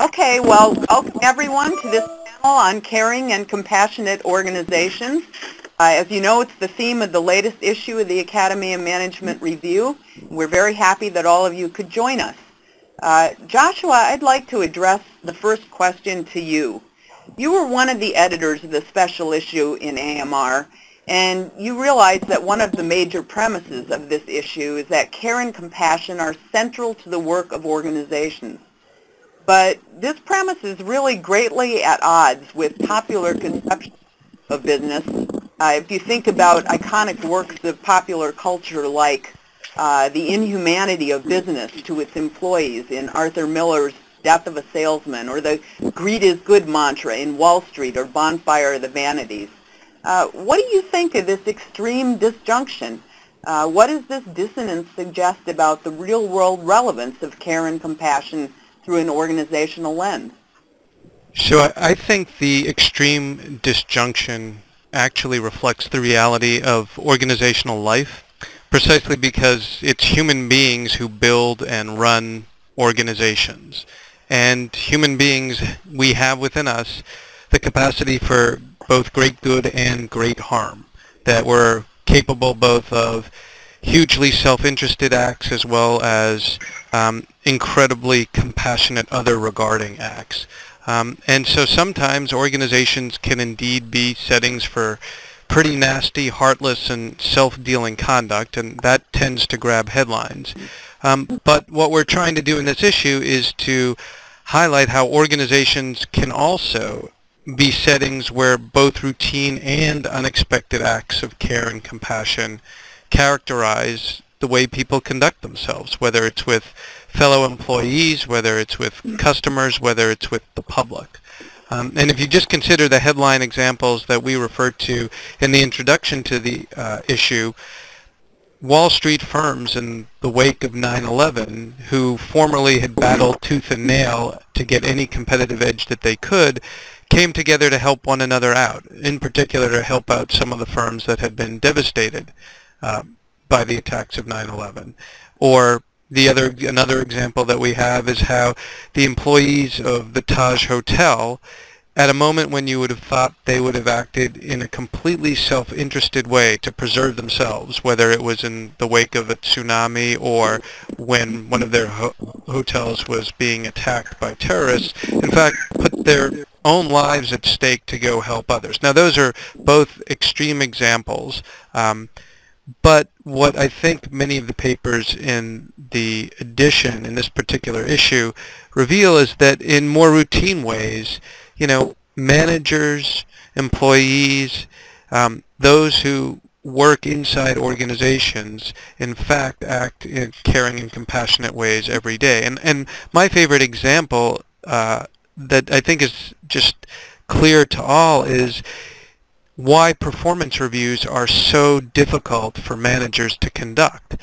Okay, well, welcome everyone to this panel on caring and compassionate organizations. As you know, it's the theme of the latest issue of the Academy of Management Review. We're very happy that all of you could join us. Joshua, I'd like to address the first question to you. You were one of the editors of the special issue in AMR, and you realize that one of the major premises of this issue is that care and compassion are central to the work of organizations. But this premise is really greatly at odds with popular conceptions of business. If you think about iconic works of popular culture like the inhumanity of business to its employees in Arthur Miller's Death of a Salesman, or the greed is good mantra in Wall Street or Bonfire of the Vanities. What do you think of this extreme disjunction? What does this dissonance suggest about the real-world relevance of care and compassion through an organizational lens? So I think the extreme disjunction actually reflects the reality of organizational life, precisely because it's human beings who build and run organizations. And human beings, we have within us the capacity for both great good and great harm, that we're capable both of hugely self-interested acts as well as incredibly compassionate other regarding acts. And so sometimes organizations can indeed be settings for pretty nasty, heartless, and self-dealing conduct, and that tends to grab headlines. But what we're trying to do in this issue is to highlight how organizations can also be settings where both routine and unexpected acts of care and compassion characterize the way people conduct themselves, whether it's with fellow employees, whether it's with customers, whether it's with the public. And if you just consider the headline examples that we referred to in the introduction to the issue, Wall Street firms in the wake of 9/11, who formerly had battled tooth and nail to get any competitive edge that they could, came together to help one another out, in particular to help out some of the firms that had been devastated by the attacks of 9/11. Or another example that we have is how the employees of the Taj Hotel, at a moment when you would have thought they would have acted in a completely self-interested way to preserve themselves, whether it was in the wake of a tsunami or when one of their hotels was being attacked by terrorists, in fact put their own lives at stake to go help others. Now those are both extreme examples. But what I think many of the papers in the edition, in this particular issue, reveal is that in more routine ways, managers, employees, those who work inside organizations, in fact, act in caring and compassionate ways every day. And my favorite example that I think is just clear to all is why performance reviews are so difficult for managers to conduct.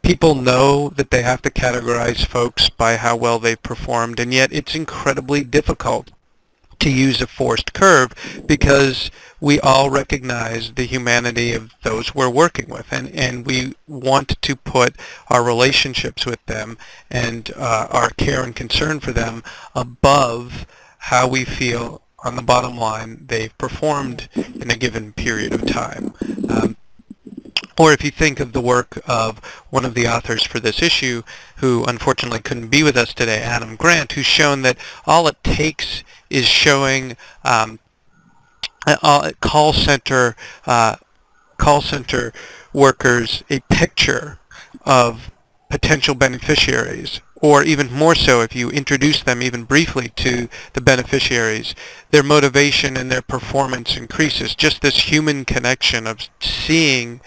People know that they have to categorize folks by how well they performed, and yet it's incredibly difficult to use a forced curve because we all recognize the humanity of those we're working with, and we want to put our relationships with them and our care and concern for them above how we feel on the bottom line they've performed in a given period of time. Or if you think of the work of one of the authors for this issue, who unfortunately couldn't be with us today, Adam Grant, who's shown that all it takes is showing call center workers a picture of potential beneficiaries, or even more so if you introduce them even briefly to the beneficiaries, their motivation and their performance increases. Just this human connection of seeing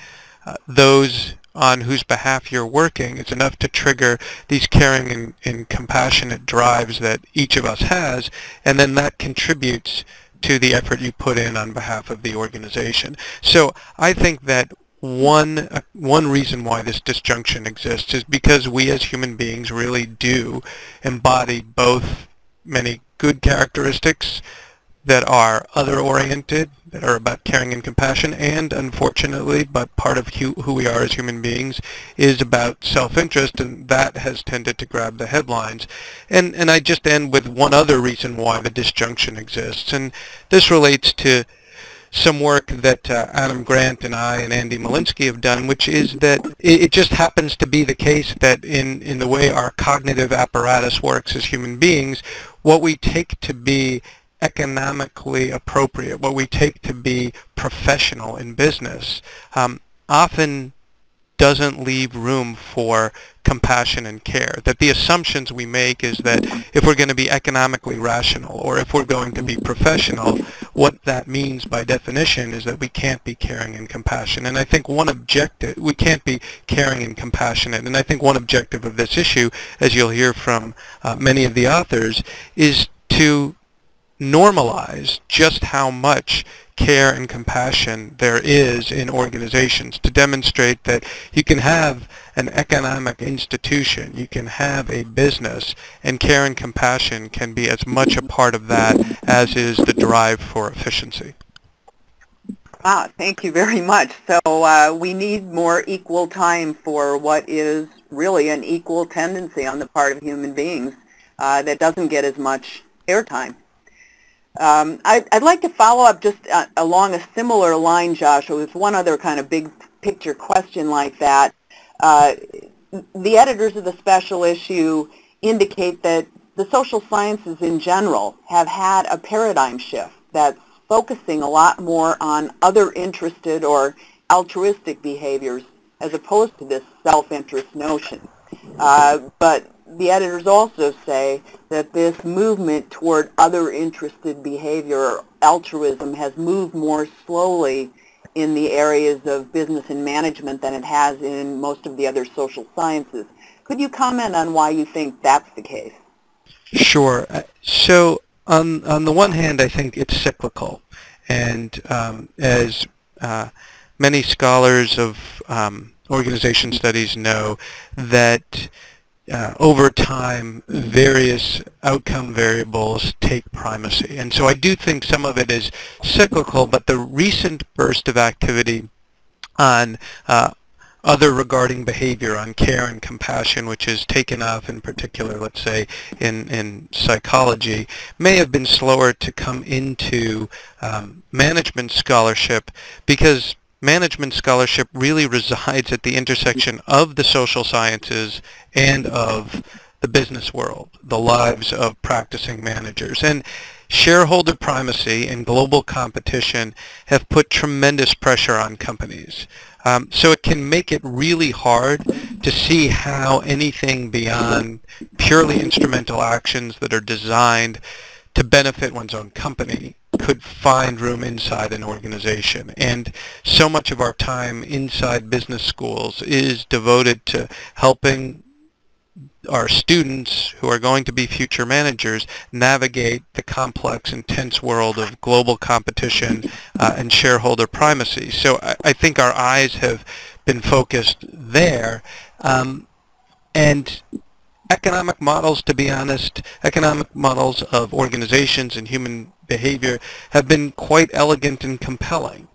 those on whose behalf you're working is enough to trigger these caring and compassionate drives that each of us has, and then that contributes to the effort you put in on behalf of the organization. So I think that one reason why this disjunction exists is because we as human beings really do embody both many good characteristics that are other-oriented, that are about caring and compassion, and unfortunately, but part of who we are as human beings, is about self-interest, and that has tended to grab the headlines. And I just end with one other reason why the disjunction exists, and this relates to some work that Adam Grant and I and Andy Malinsky have done, which is that it just happens to be the case that in the way our cognitive apparatus works as human beings, what we take to be economically appropriate, what we take to be professional in business, often doesn't leave room for compassion and care. That the assumptions we make is that if we're going to be economically rational or if we're going to be professional, what that means by definition is that we can't be caring and compassionate. And I think we can't be caring and compassionate. And I think one objective of this issue, as you'll hear from many of the authors, is to normalize just how much care and compassion there is in organizations, to demonstrate that you can have an economic institution, you can have a business, and care and compassion can be as much a part of that as is the drive for efficiency. Thank you very much. So we need more equal time for what is really an equal tendency on the part of human beings that doesn't get as much airtime. I'd like to follow up just along a similar line, Joshua, with one other kind of big picture question like that. The editors of the special issue indicate that the social sciences in general have had a paradigm shift that's focusing a lot more on other interested or altruistic behaviors as opposed to this self-interest notion. But the editors also say that this movement toward other interested behavior or altruism has moved more slowly in the areas of business and management than it has in most of the other social sciences. Could you comment on why you think that's the case? Sure. So on the one hand, I think it's cyclical. And as many scholars of organization studies know, that over time, various outcome variables take primacy. And so I do think some of it is cyclical, but the recent burst of activity on other regarding behavior, on care and compassion, which has taken off in particular, let's say, in psychology, may have been slower to come into management scholarship because management scholarship really resides at the intersection of the social sciences and of the business world, the lives of practicing managers. And shareholder primacy and global competition have put tremendous pressure on companies. So it can make it really hard to see how anything beyond purely instrumental actions that are designed to benefit one's own company could find room inside an organization. And so much of our time inside business schools is devoted to helping our students who are going to be future managers navigate the complex, intense world of global competition and shareholder primacy. So I think our eyes have been focused there. And economic models, to be honest, economic models of organizations and human behavior have been quite elegant and compelling.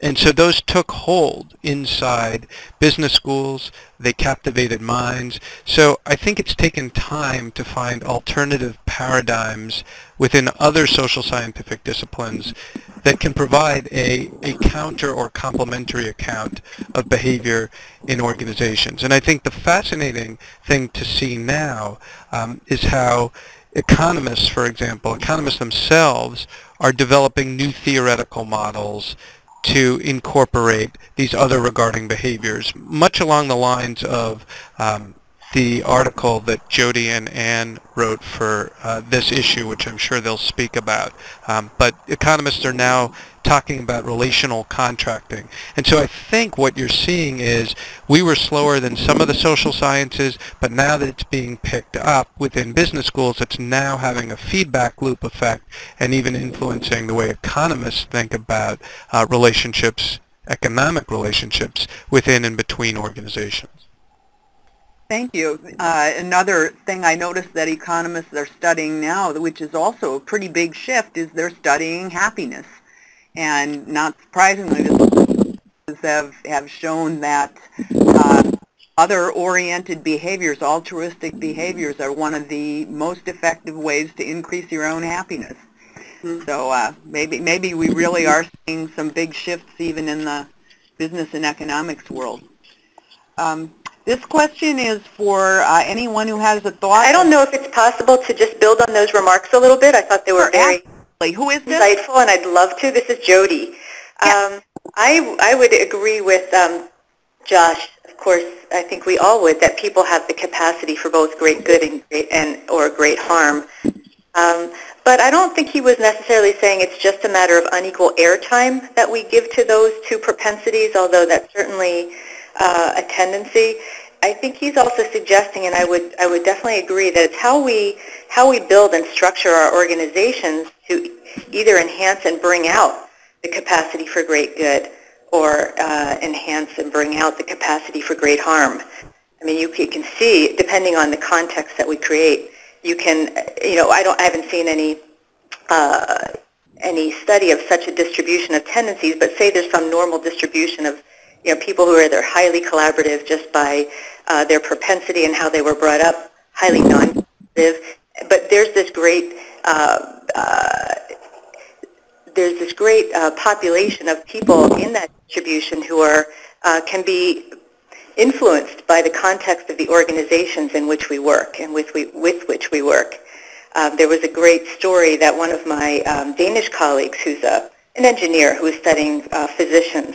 And so those took hold inside business schools. They captivated minds. So I think it's taken time to find alternative paradigms within other social scientific disciplines that can provide a counter or complementary account of behavior in organizations. And I think the fascinating thing to see now is how economists, for example, economists themselves are developing new theoretical models to incorporate these other regarding behaviors, much along the lines of the article that Jody and Ann wrote for this issue, which I'm sure they'll speak about. But economists are now talking about relational contracting. And so I think what you're seeing is we were slower than some of the social sciences, but now that it's being picked up within business schools, it's now having a feedback loop effect and even influencing the way economists think about relationships, economic relationships within and between organizations. Thank you. Another thing I noticed that economists are studying now, which is also a pretty big shift, is they're studying happiness. And not surprisingly, the studies have shown that other-oriented behaviors, altruistic behaviors, are one of the most effective ways to increase your own happiness. So maybe we really are seeing some big shifts even in the business and economics world. This question is for anyone who has a thought. I don't know if it's possible to just build on those remarks a little bit. I thought they were very Who is this? insightful, and I'd love to. This is Jody. Yeah. I would agree with Josh. Of course, I think we all would, that people have the capacity for both great good or great harm. But I don't think he was necessarily saying it's just a matter of unequal airtime that we give to those two propensities, although that's certainly a tendency. I think he's also suggesting, and I would definitely agree, that it's how we build and structure our organizations to either enhance and bring out the capacity for great good, or enhance and bring out the capacity for great harm. I mean, you can see, depending on the context that we create, you can, I haven't seen any study of such a distribution of tendencies, but say there's some normal distribution of people who are either highly collaborative just by their propensity and how they were brought up, highly non-collaborative, but there's this great population of people in that distribution who are can be influenced by the context of the organizations in which we work and with which we work. There was a great story that one of my Danish colleagues, who's an engineer who was studying physicians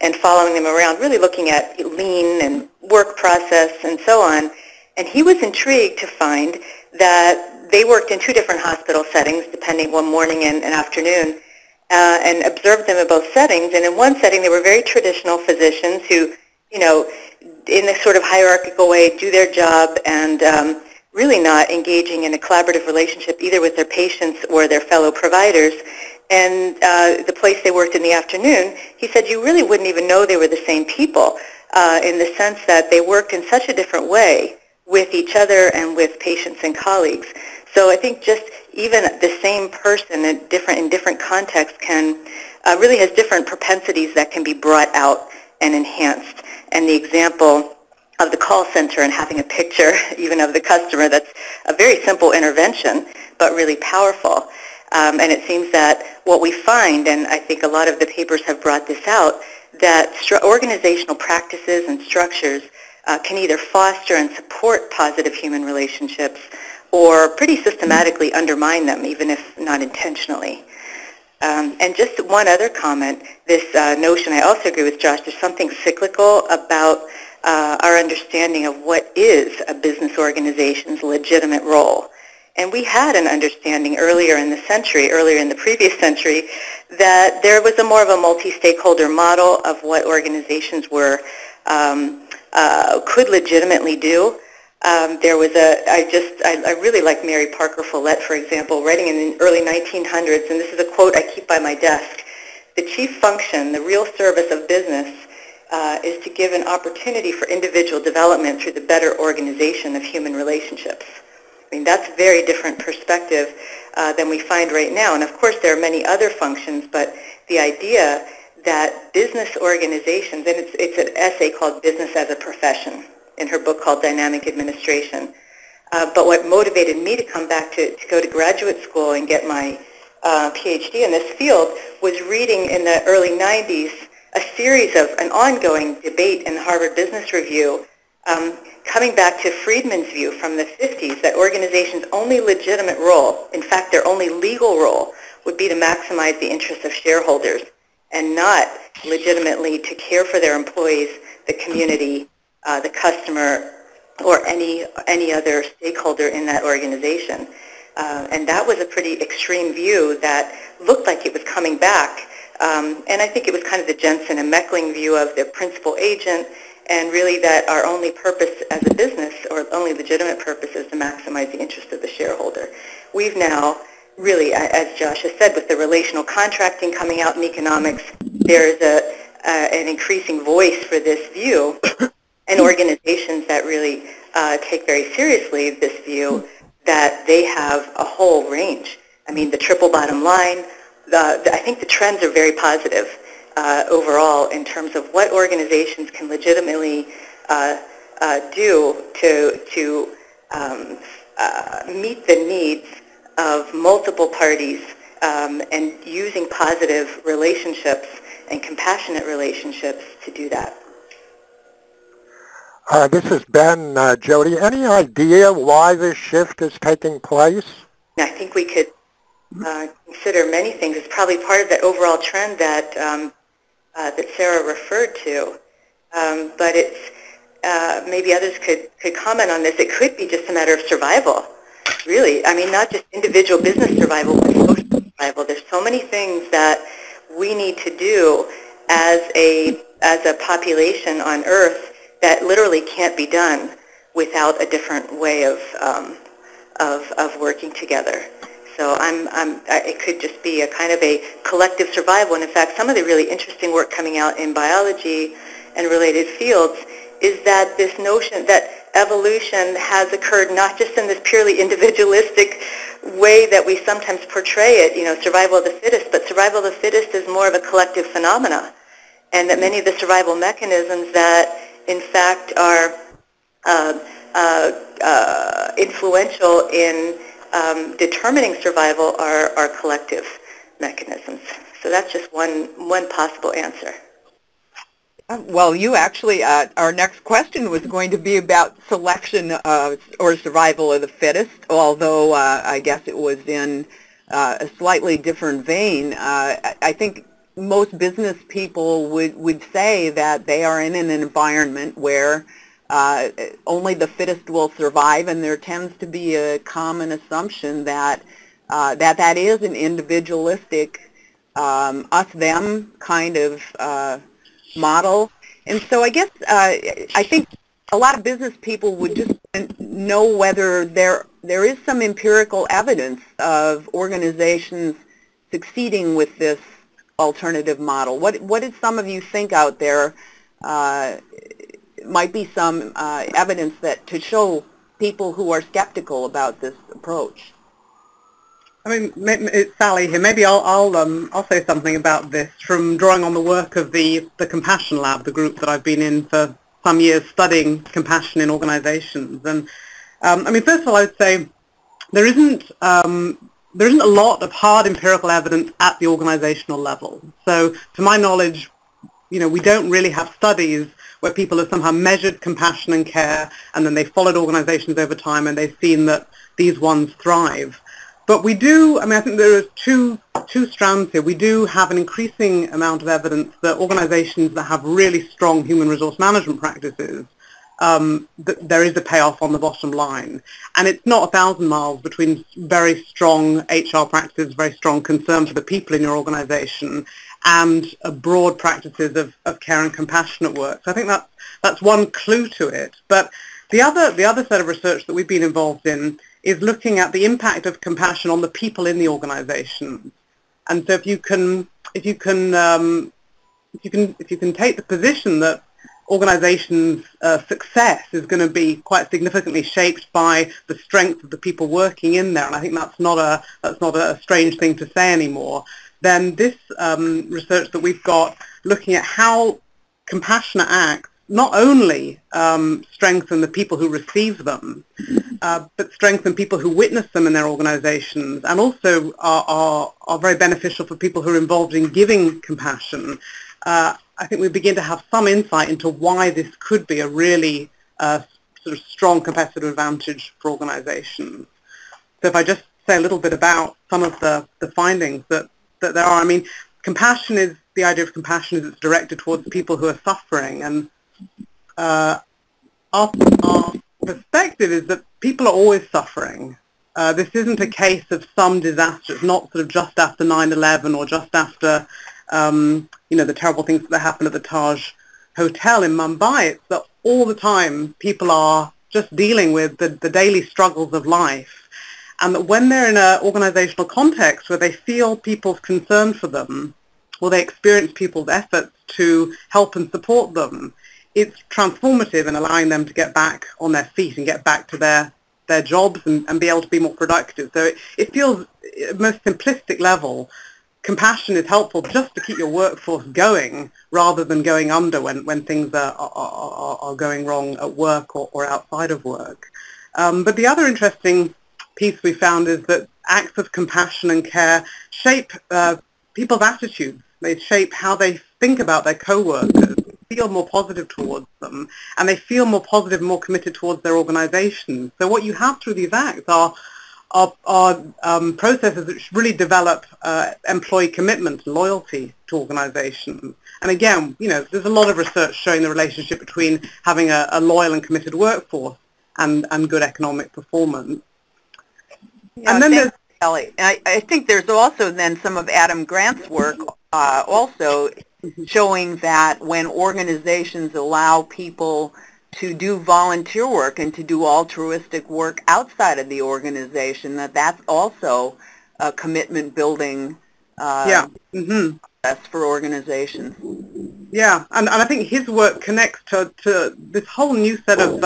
and following them around, really looking at lean and work process and so on, and he was intrigued to find that they worked in two different hospital settings, depending one morning and afternoon, and observed them in both settings. And in one setting, they were very traditional physicians who, in this sort of hierarchical way, do their job and really not engaging in a collaborative relationship either with their patients or their fellow providers. And the place they worked in the afternoon, he said you really wouldn't even know they were the same people in the sense that they worked in such a different way with each other and with patients and colleagues. So I think just even the same person in different contexts can really has different propensities that can be brought out and enhanced. And the example of the call center and having a picture even of the customer, that's a very simple intervention, but really powerful. And it seems that what we find, and I think a lot of the papers have brought this out, that organizational practices and structures can either foster and support positive human relationships or pretty systematically undermine them, even if not intentionally. And just one other comment, this notion, I also agree with Josh, there's something cyclical about our understanding of what is a business organization's legitimate role. And we had an understanding earlier in the previous century, that there was more of a multi-stakeholder model of what organizations could legitimately do. There was I really like Mary Parker Follett, for example, writing in the early 1900s, and this is a quote I keep by my desk: "The chief function, the real service of business, is to give an opportunity for individual development through the better organization of human relationships." I mean, that's a very different perspective than we find right now. And of course, there are many other functions, but the idea that business organizations, and it's an essay called Business as a Profession in her book called Dynamic Administration. But what motivated me to come back to go to graduate school and get my PhD in this field was reading in the early 90s a series of an ongoing debate in the Harvard Business Review, coming back to Friedman's view from the 50s that organizations' only legitimate role, in fact their only legal role, would be to maximize the interests of shareholders and not legitimately to care for their employees, the community, the customer, or any other stakeholder in that organization. And that was a pretty extreme view that looked like it was coming back. And I think it was kind of the Jensen and Meckling view of the principal agent, and really that our only purpose as a business, or only legitimate purpose, is to maximize the interest of the shareholder. We've now really, as Josh has said, with the relational contracting coming out in economics, there's an increasing voice for this view, and organizations that really take very seriously this view that they have a whole range. I mean, the triple bottom line, I think the trends are very positive overall in terms of what organizations can legitimately do to meet the needs of multiple parties and using positive relationships and compassionate relationships to do that. This is Ben. Jody, any idea why this shift is taking place? I think we could consider many things. It's probably part of that overall trend that that Sarah referred to, but it's maybe others could comment on this. It could be just a matter of survival, really. I mean, not just individual business survival, but social survival. There's so many things that we need to do as a population on Earth that literally can't be done without a different way of working together. So it could just be a kind of a collective survival. And in fact, some of the really interesting work coming out in biology and related fields is that this notion that evolution has occurred not just in this purely individualistic way that we sometimes portray it, survival of the fittest, but survival of the fittest is more of a collective phenomena. And that many of the survival mechanisms that in fact are influential in determining survival are collective mechanisms. So that's just one possible answer. Well, you actually, our next question was going to be about selection or survival of the fittest, although I guess it was in a slightly different vein. I think most business people would say that they are in an environment where only the fittest will survive, and there tends to be a common assumption that that is an individualistic us-them kind of model. And so I guess I think a lot of business people would just know whether there is some empirical evidence of organizations succeeding with this alternative model. What did some of you think out there might be some evidence that to show people who are skeptical about this approach? I mean, it's Sally here. Maybe I'll say something about this from drawing on the work of the Compassion Lab, the group that I've been in for some years studying compassion in organizations. And I mean, first of all, I would say there isn't a lot of hard empirical evidence at the organizational level. So to my knowledge, we don't really have studies where people have somehow measured compassion and care, and then they've followed organizations over time and they've seen that these ones thrive. But we do, I think there are two strands here. We do have an increasing amount of evidence that organizations that have really strong human resource management practices, there is a payoff on the bottom line. And it's not 1,000 miles between very strong HR practices, very strong concern for the people in your organization, and broad practices of care and compassionate work. So I think that's one clue to it. But the other set of research that we've been involved in is looking at the impact of compassion on the people in the organization. And so if you can take the position that organizations' success is going to be quite significantly shaped by the strength of the people working in there, and I think that's not a strange thing to say anymore, then this research that we've got looking at how compassionate acts not only strengthen the people who receive them, but strengthen people who witness them in their organizations, and also are very beneficial for people who are involved in giving compassion. I think we begin to have some insight into why this could be a really sort of strong competitive advantage for organizations. So if I just say a little bit about some of the findings that there are, I mean, the idea of compassion is it's directed towards people who are suffering, and our perspective is that people are always suffering. This isn't a case of some disaster. It's not sort of just after 9/11 or just after the terrible things that happened at the Taj Hotel in Mumbai. It's that all the time people are just dealing with the daily struggles of life, and that when they're in an organizational context where they feel people's concern for them, or they experience people's efforts to help and support them, it's transformative in allowing them to get back on their feet and get back to their jobs and be able to be more productive. So it feels, at most simplistic level, compassion is helpful just to keep your workforce going rather than going under when things are going wrong at work or outside of work. But the other interesting piece we found is that acts of compassion and care shape people's attitudes. They shape how they think about their co-workers, feel more positive towards them, and they feel more positive and more committed towards their organization. So what you have through these acts are processes which really develop employee commitment and loyalty to organizations. And again, there's a lot of research showing the relationship between having a loyal and committed workforce and good economic performance. Yeah, and then there's Kelly. I think there's also then some of Adam Grant's work also showing that when organizations allow people to do volunteer work and to do altruistic work outside of the organization, that's also a commitment building process for organizations. Yeah, and I think his work connects to this whole new set of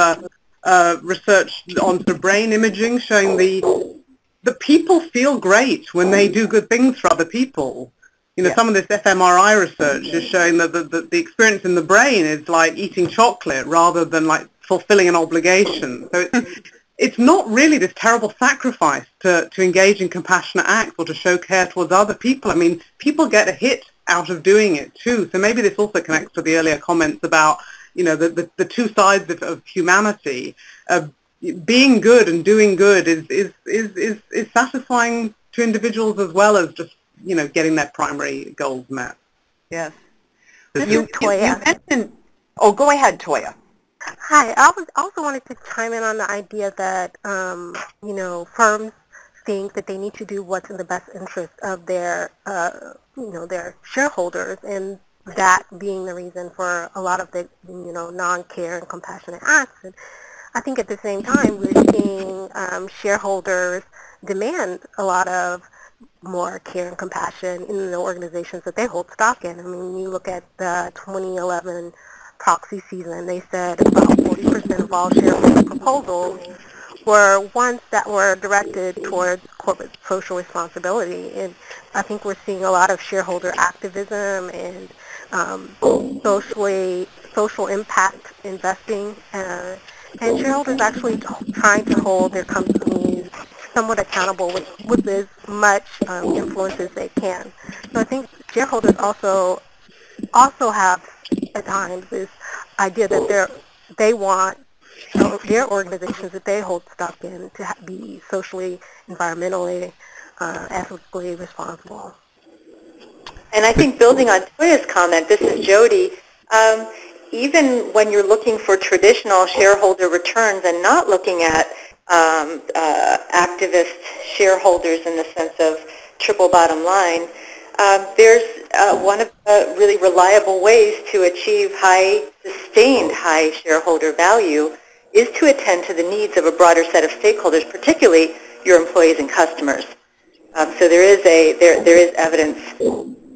research on the brain imaging, showing the people feel great when they do good things for other people. Some of this fMRI research is showing that the experience in the brain is like eating chocolate rather than like fulfilling an obligation. So it's not really this terrible sacrifice to engage in compassionate acts or to show care towards other people. I mean, people get a hit out of doing it too. So maybe this also connects to the earlier comments about, the two sides of humanity. Being good and doing good is satisfying to individuals as well as just getting their primary goals met. Yes. You mentioned. Oh, go ahead, Toya. Hi. I also wanted to chime in on the idea that firms think that they need to do what's in the best interest of their their shareholders, and that being the reason for a lot of the non-care and compassionate acts. And I think at the same time we're seeing shareholders demand a lot of more care and compassion in the organizations that they hold stock in. I mean, you look at the 2011 proxy season, they said about 40% of all shareholder proposals were ones that were directed towards corporate social responsibility. And I think we're seeing a lot of shareholder activism and social impact investing, and shareholders actually trying to hold their companies somewhat accountable with as much influence as they can. So I think shareholders also have at times this idea that they want their organizations that they hold stock in to be socially, environmentally, ethically responsible. And I think building on Toya's comment, this is Jody, even when you're looking for traditional shareholder returns and not looking at activist shareholders in the sense of triple bottom line, there's one of the really reliable ways to achieve sustained high shareholder value is to attend to the needs of a broader set of stakeholders, particularly your employees and customers. So there is evidence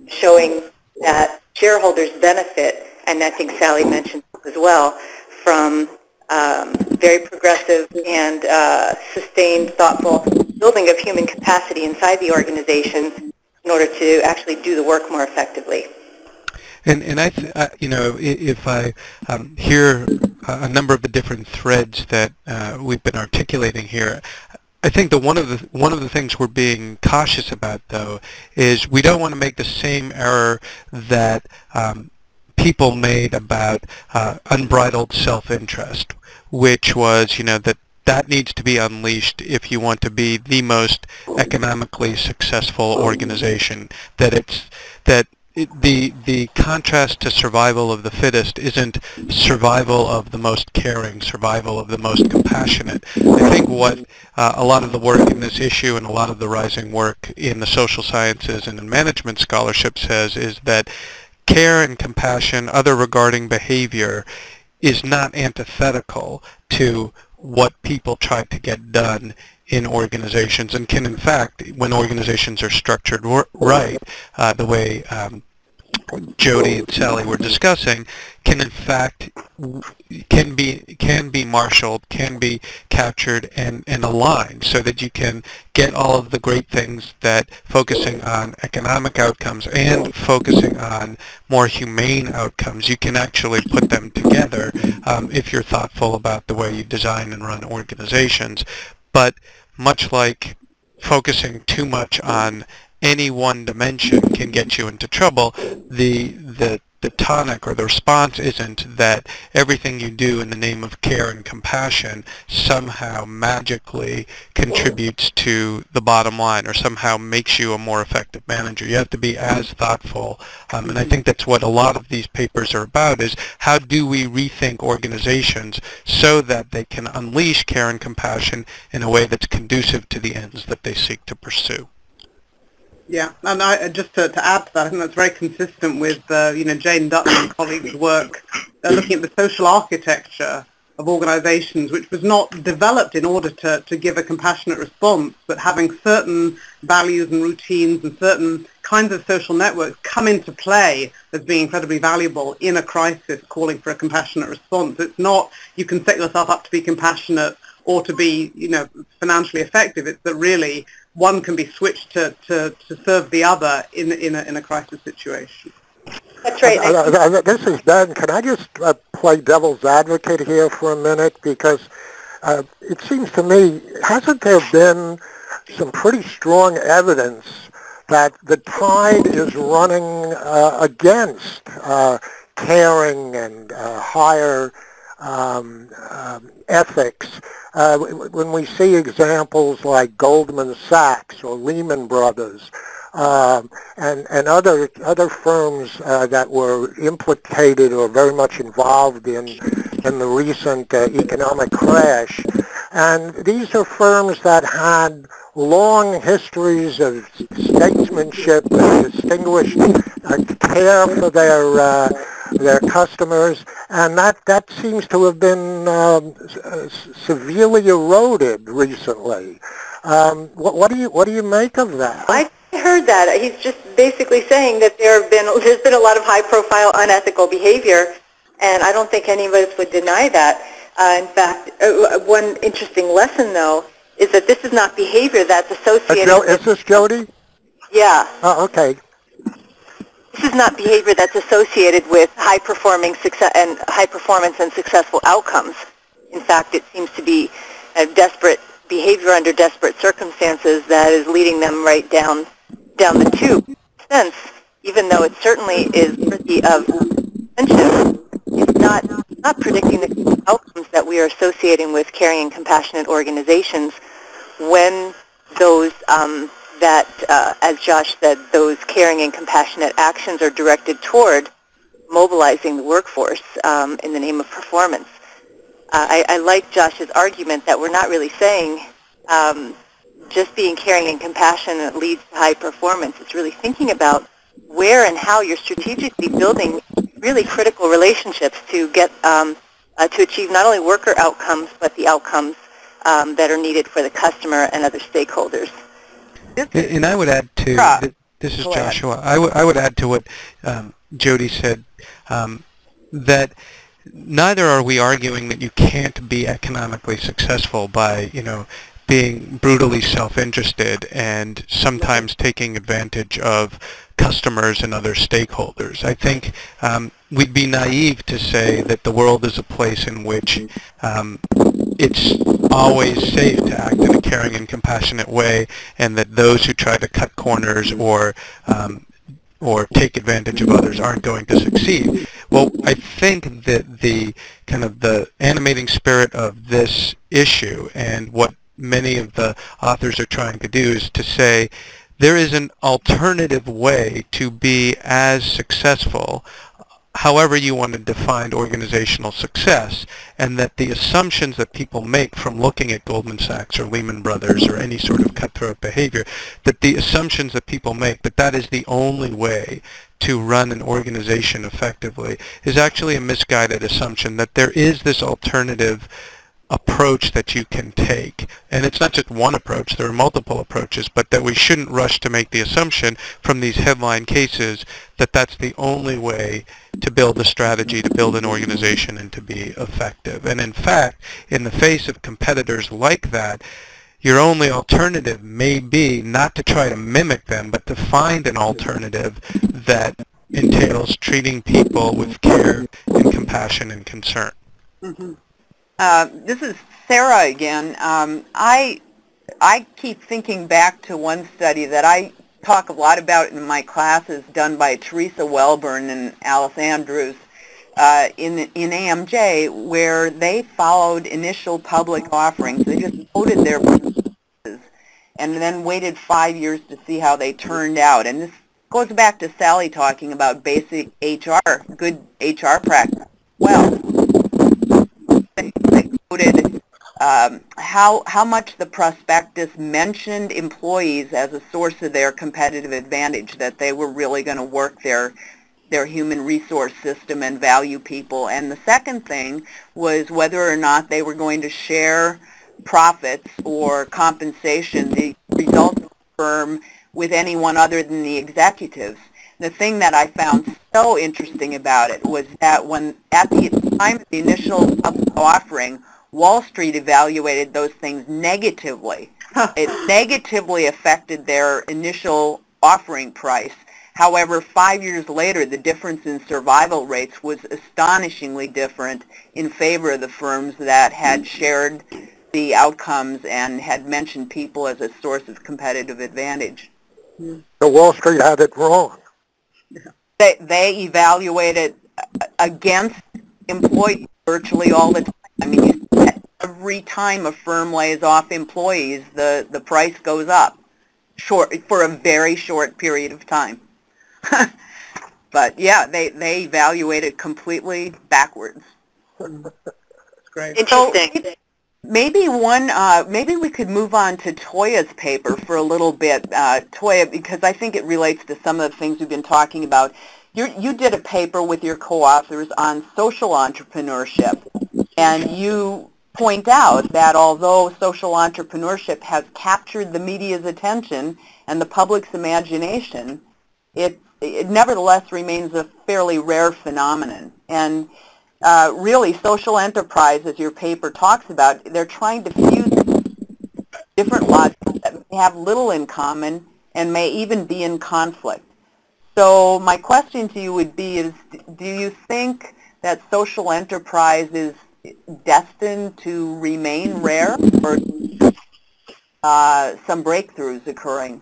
showing that shareholders benefit, and I think Sally mentioned as well, from very progressive and sustained, thoughtful building of human capacity inside the organizations in order to actually do the work more effectively. And if I hear a number of the different threads that we've been articulating here, I think that one of the things we're being cautious about, though, is we don't want to make the same error that people made about unbridled self-interest, which was, that needs to be unleashed if you want to be the most economically successful organization. The contrast to survival of the fittest isn't survival of the most caring, survival of the most compassionate. I think what a lot of the work in this issue and a lot of the rising work in the social sciences and in management scholarship says is that care and compassion, other regarding behavior, is not antithetical to what people try to get done in organizations, and can, in fact, when organizations are structured right, the way Jody and Sally were discussing can in fact can be marshaled, can be captured and aligned so that you can get all of the great things that focusing on economic outcomes and focusing on more humane outcomes, you can actually put them together if you're thoughtful about the way you design and run organizations. But much like focusing too much on any one dimension can get you into trouble, the tonic or the response isn't that everything you do in the name of care and compassion somehow magically contributes to the bottom line or somehow makes you a more effective manager. You have to be as thoughtful, and I think that's what a lot of these papers are about, is how do we rethink organizations so that they can unleash care and compassion in a way that's conducive to the ends that they seek to pursue. Yeah, and just to add to that, I think that's very consistent with Jane Dutton and colleagues' work looking at the social architecture of organizations, which was not developed in order to give a compassionate response, but having certain values and routines and certain kinds of social networks come into play as being incredibly valuable in a crisis calling for a compassionate response. It's not you can set yourself up to be compassionate or to be, financially effective. It's that really one can be switched to serve the other in a crisis situation. That's right. This is Ben. Can I just play devil's advocate here for a minute? Because it seems to me, hasn't there been some pretty strong evidence that the tide is running against caring and higher ethics? When we see examples like Goldman Sachs or Lehman Brothers and other firms that were implicated or very much involved in the recent economic crash, and these are firms that had long histories of statesmanship and distinguished care for their customers, and that seems to have been severely eroded recently. What do you make of that? I heard that. He's just basically saying that there's been a lot of high-profile unethical behavior, and I don't think any of us would deny that. In fact, one interesting lesson, though, is that this is not behavior that's associated Is this Jody? Yeah. Oh, okay. This is not behavior that's associated with high performance and successful outcomes. In fact, it seems to be a desperate behavior under desperate circumstances that is leading them right down the tube. In a sense, even though it certainly is worthy of attention, it's not predicting the outcomes that we are associating with caring and compassionate organizations when those as Josh said, those caring and compassionate actions are directed toward mobilizing the workforce in the name of performance. I like Josh's argument that we're not really saying just being caring and compassionate leads to high performance. It's really thinking about where and how you're strategically building really critical relationships to get to achieve not only worker outcomes, but the outcomes that are needed for the customer and other stakeholders. And I would add to, this is Joshua, I would add to what Jody said, that neither are we arguing that you can't be economically successful by, being brutally self-interested and sometimes taking advantage of customers and other stakeholders. I think we'd be naive to say that the world is a place in which it's always safe to act in a caring and compassionate way, and that those who try to cut corners or take advantage of others aren't going to succeed. Well, I think that the animating spirit of this issue and what many of the authors are trying to do is to say there is an alternative way to be as successful, however you want to define organizational success, and that the assumptions that people make from looking at Goldman Sachs or Lehman Brothers or any sort of cutthroat behavior, that the assumptions that people make that is the only way to run an organization effectively is actually a misguided assumption, that there is this alternative approach that you can take. And it's not just one approach, there are multiple approaches, but that we shouldn't rush to make the assumption from these headline cases that that's the only way to build a strategy, to build an organization, and to be effective. And in fact, in the face of competitors like that, your only alternative may be not to try to mimic them, but to find an alternative that entails treating people with care and compassion and concern. Mm-hmm. This is Sarah again. I keep thinking back to one study that I talk a lot about in my classes done by Teresa Welburn and Alice Andrews in AMJ, where they followed initial public offerings. They just voted their proposals and then waited 5 years to see how they turned out. And this goes back to Sally talking about basic HR, good HR practice. Well, they quoted how much the prospectus mentioned employees as a source of their competitive advantage, that they were really going to work their human resource system and value people. And the second thing was whether or not they were going to share profits or compensation, the results of the firm, with anyone other than the executives. The thing that I found so interesting about it was that when at the time of the initial offering, Wall Street evaluated those things negatively. It negatively affected their initial offering price. However, 5 years later, the difference in survival rates was astonishingly different in favor of the firms that had shared the outcomes and had mentioned people as a source of competitive advantage. So Wall Street had it wrong. They evaluated against employees virtually all the time. I mean, every time a firm lays off employees, the price goes up for a very short period of time. But yeah, they evaluate it completely backwards. Great. Interesting. So maybe we could move on to Toya's paper for a little bit, Toya, because I think it relates to some of the things we've been talking about. You did a paper with your co-authors on social entrepreneurship, and you point out that although social entrepreneurship has captured the media's attention and the public's imagination, it nevertheless remains a fairly rare phenomenon. And really, social enterprise, as your paper talks about, they're trying to fuse different logics that may have little in common and may even be in conflict. So my question to you would be is, do you think that social enterprise is destined to remain rare, or some breakthroughs occurring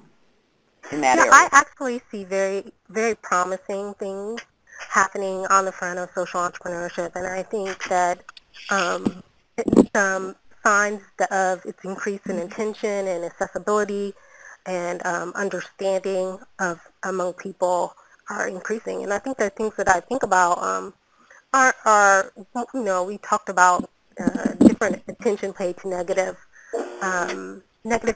in that area? I actually see very, very promising things happening on the front of social entrepreneurship, and I think that some signs of its increase in attention and accessibility and understanding among people are increasing. And I think the things that I think about are we talked about different attention paid to negative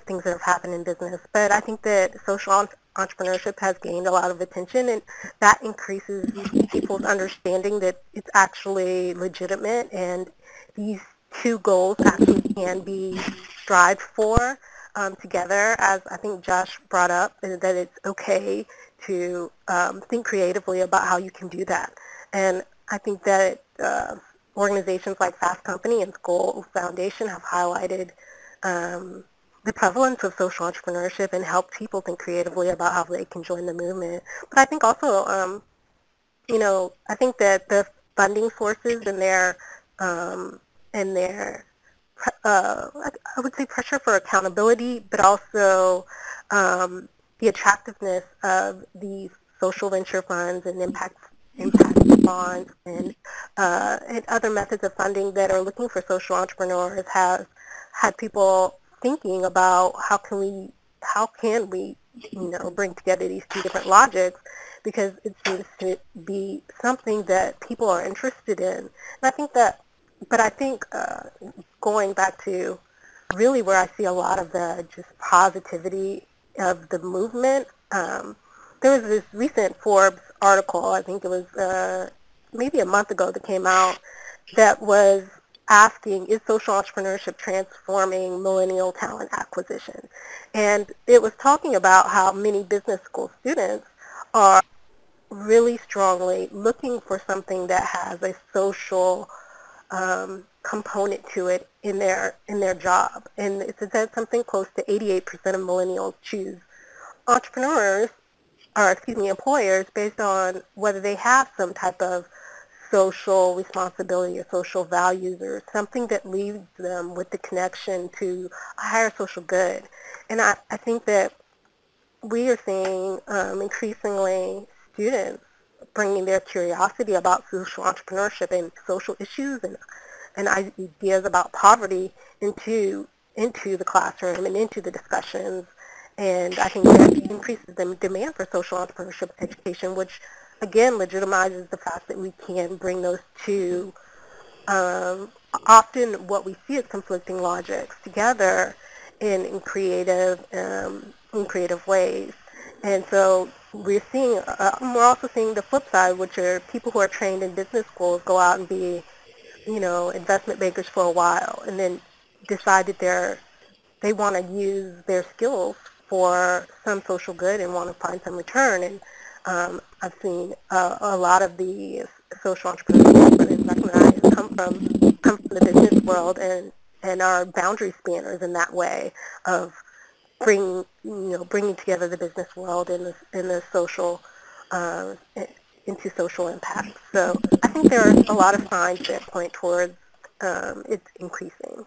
things that have happened in business, but I think that social entrepreneurship has gained a lot of attention, and that increases people's understanding that it's actually legitimate, and these two goals actually can be strived for together, as I think Josh brought up, and that it's okay to think creatively about how you can do that. And I think that organizations like Fast Company and Skoll Foundation have highlighted the prevalence of social entrepreneurship and help people think creatively about how they can join the movement. But I think also, I think that the funding sources and their I would say pressure for accountability, but also the attractiveness of these social venture funds and impact bonds and other methods of funding that are looking for social entrepreneurs has had people thinking about how can we bring together these two different logics, because it seems to be something that people are interested in. And I think going back to really where I see a lot of the just positivity of the movement, there was this recent Forbes article, I think it was maybe a month ago, that came out that was asking, is social entrepreneurship transforming millennial talent acquisition? And it was talking about how many business school students are really strongly looking for something that has a social component to it in their job. And it said something close to 88% of millennials choose entrepreneurs, or excuse me, employers based on whether they have some type of social responsibility or social values or something that leaves them with the connection to a higher social good. And I think that we are seeing increasingly students bringing their curiosity about social entrepreneurship and social issues and ideas about poverty into the classroom and into the discussions. And I think that increases the demand for social entrepreneurship education, which again legitimizes the fact that we can bring those two often what we see as conflicting logics together in creative ways. And so we're also seeing the flip side, which are people who are trained in business schools go out and be, investment bankers for a while, and then decide that they want to use their skills for some social good and want to find some return. And I've seen a lot of the social entrepreneurs that is recognized come from the business world and are boundary spanners in that way of bringing together the business world and the social into social impact. So I think there are a lot of signs that point towards it's increasing.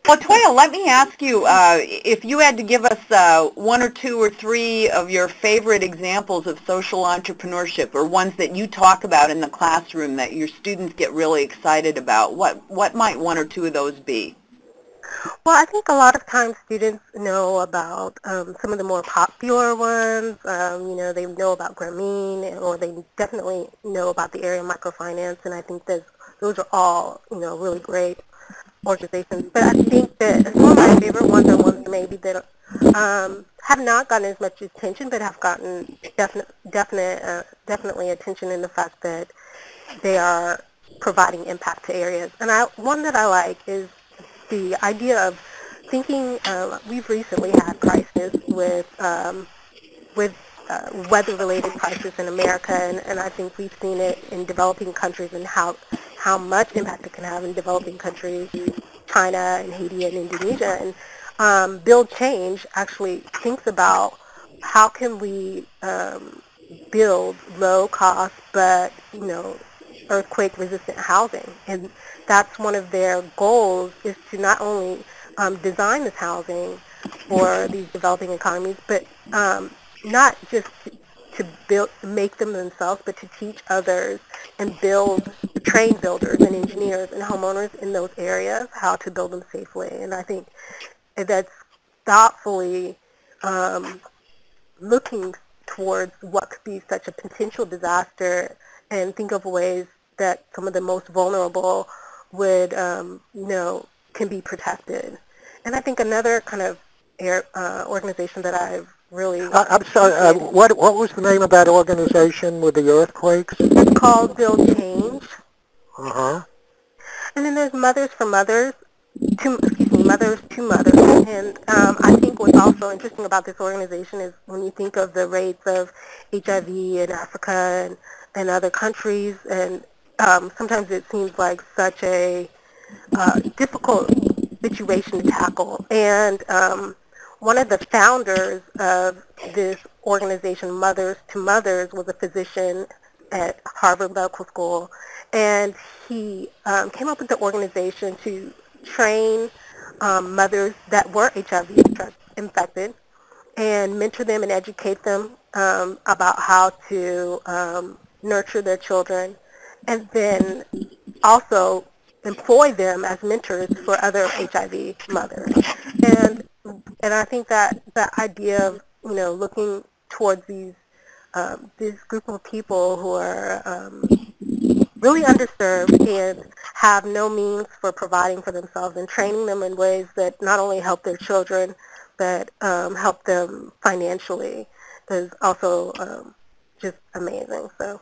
Well, Toya, let me ask you, if you had to give us one or two or three of your favorite examples of social entrepreneurship, or ones that you talk about in the classroom that your students get really excited about, what might one or two of those be? Well, I think a lot of times students know about some of the more popular ones. They know about Grameen, or they definitely know about the area of microfinance, and I think those are all, really great organizations. But I think that some of my favorite ones are ones maybe that have not gotten as much attention, but have gotten definitely attention in the fact that they are providing impact to areas. And one that I like is the idea of thinking. We've recently had crisis with weather-related crisis in America, and I think we've seen it in developing countries and how much impact it can have in developing countries, China and Haiti and Indonesia. And Build Change actually thinks about how can we build low-cost but earthquake-resistant housing, and that's one of their goals, is to not only design this housing for these developing economies, but not just to make them themselves, but to teach others and train builders and engineers and homeowners in those areas how to build them safely. And I think that's thoughtfully looking towards what could be such a potential disaster, and think of ways that some of the most vulnerable would, can be protected. And I think another kind of organization that I've really... I'm sorry, what was the name of that organization with the earthquakes? It's called Build Change. Uh-huh. And then there's Mothers for Mothers, Mothers to Mothers. And I think what's also interesting about this organization is when you think of the rates of HIV in Africa and other countries, and sometimes it seems like such a difficult situation to tackle. And one of the founders of this organization, Mothers to Mothers, was a physician at Harvard Medical School, and he came up with the organization to train mothers that were HIV infected and mentor them and educate them about how to nurture their children, and then also employ them as mentors for other HIV mothers. And I think that the idea of looking towards this group of people who are really underserved and have no means for providing for themselves, and training them in ways that not only help their children but help them financially is also just amazing. So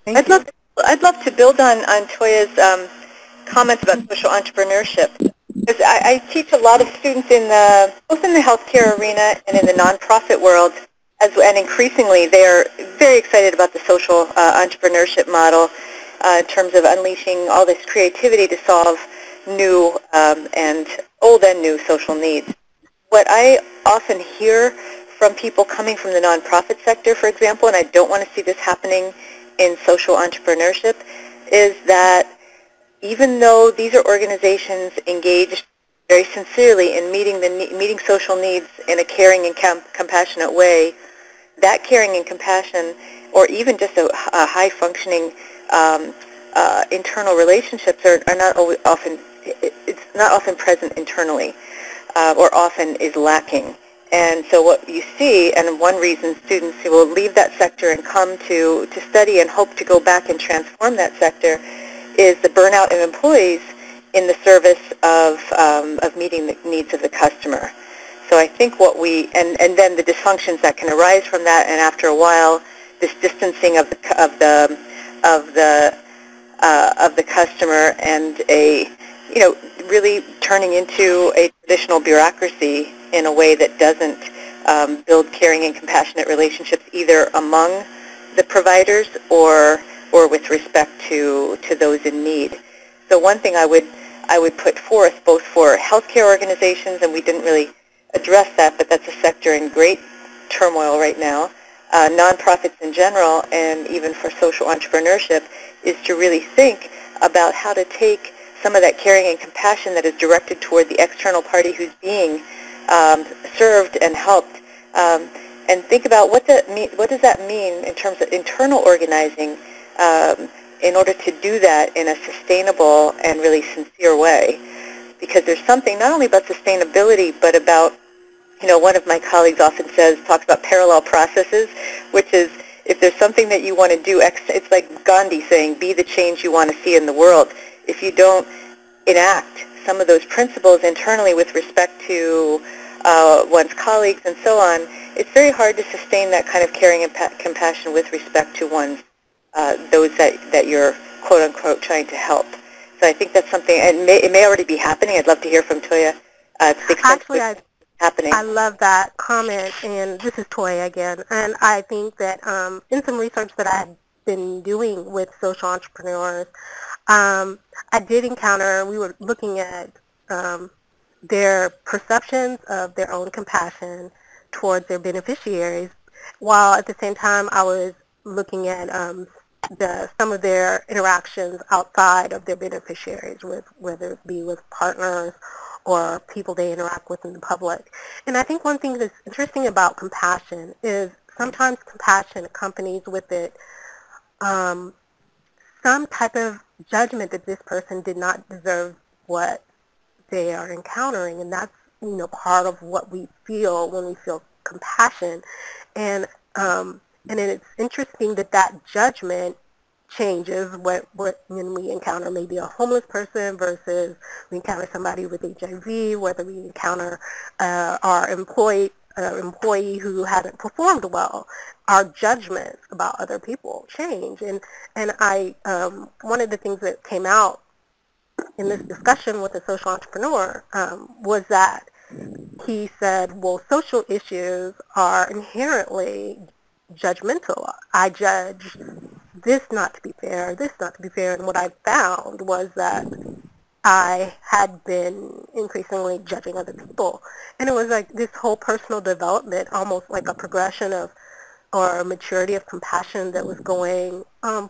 I'd love to build on Toya's comments about social entrepreneurship. Because I teach a lot of students both in the healthcare arena and in the nonprofit world, and increasingly they are very excited about the social entrepreneurship model in terms of unleashing all this creativity to solve new and old and new social needs. What I often hear from people coming from the nonprofit sector, for example, and I don't want to see this happening in social entrepreneurship, is that even though these are organizations engaged very sincerely in meeting social needs in a caring and compassionate way, that caring and compassion, or even just a high-functioning internal relationships, are not always it's not often present internally, or often is lacking. And so what you see, and one reason students who will leave that sector and come to study and hope to go back and transform that sector, is the burnout of employees in the service of meeting the needs of the customer. So I think and then the dysfunctions that can arise from that, and after a while, this distancing of the customer, and really turning into a traditional bureaucracy in a way that doesn't build caring and compassionate relationships either among the providers or with respect to those in need. So one thing I would put forth, both for healthcare organizations, and we didn't really address that, but that's a sector in great turmoil right now, nonprofits in general, and even for social entrepreneurship, is to really think about how to take some of that caring and compassion that is directed toward the external party who's being served and helped, and think about what does that mean in terms of internal organizing, in order to do that in a sustainable and really sincere way. Because there's something not only about sustainability, but about, one of my colleagues often talks about parallel processes, which is, if there's something that you want to do, it's like Gandhi saying, be the change you want to see in the world. If you don't enact some of those principles internally with respect to one's colleagues and so on, it's very hard to sustain that kind of caring and compassion with respect to those that you're quote-unquote trying to help. So I think that's something, and it may already be happening. I'd love to hear from Toya. Actually, I love that comment, and this is Toya again. And I think that in some research that I've been doing with social entrepreneurs, I did encounter, we were looking at their perceptions of their own compassion towards their beneficiaries, while at the same time I was looking at some of their interactions outside of their beneficiaries, whether it be with partners or people they interact with in the public. And I think one thing that's interesting about compassion is sometimes compassion accompanies with it some type of judgment that this person did not deserve what they are encountering, and that's part of what we feel when we feel compassion. And then it's interesting that judgment changes when we encounter maybe a homeless person versus we encounter somebody with HIV, whether we encounter our employee who hasn't performed well. Our judgments about other people change. And I one of the things that came out in this discussion with a social entrepreneur was that he said, well, social issues are inherently judgmental. I judge this not to be fair, this not to be fair. And what I found was that I had been increasingly judging other people. And it was like this whole personal development, almost like a progression of, or a maturity of compassion that was going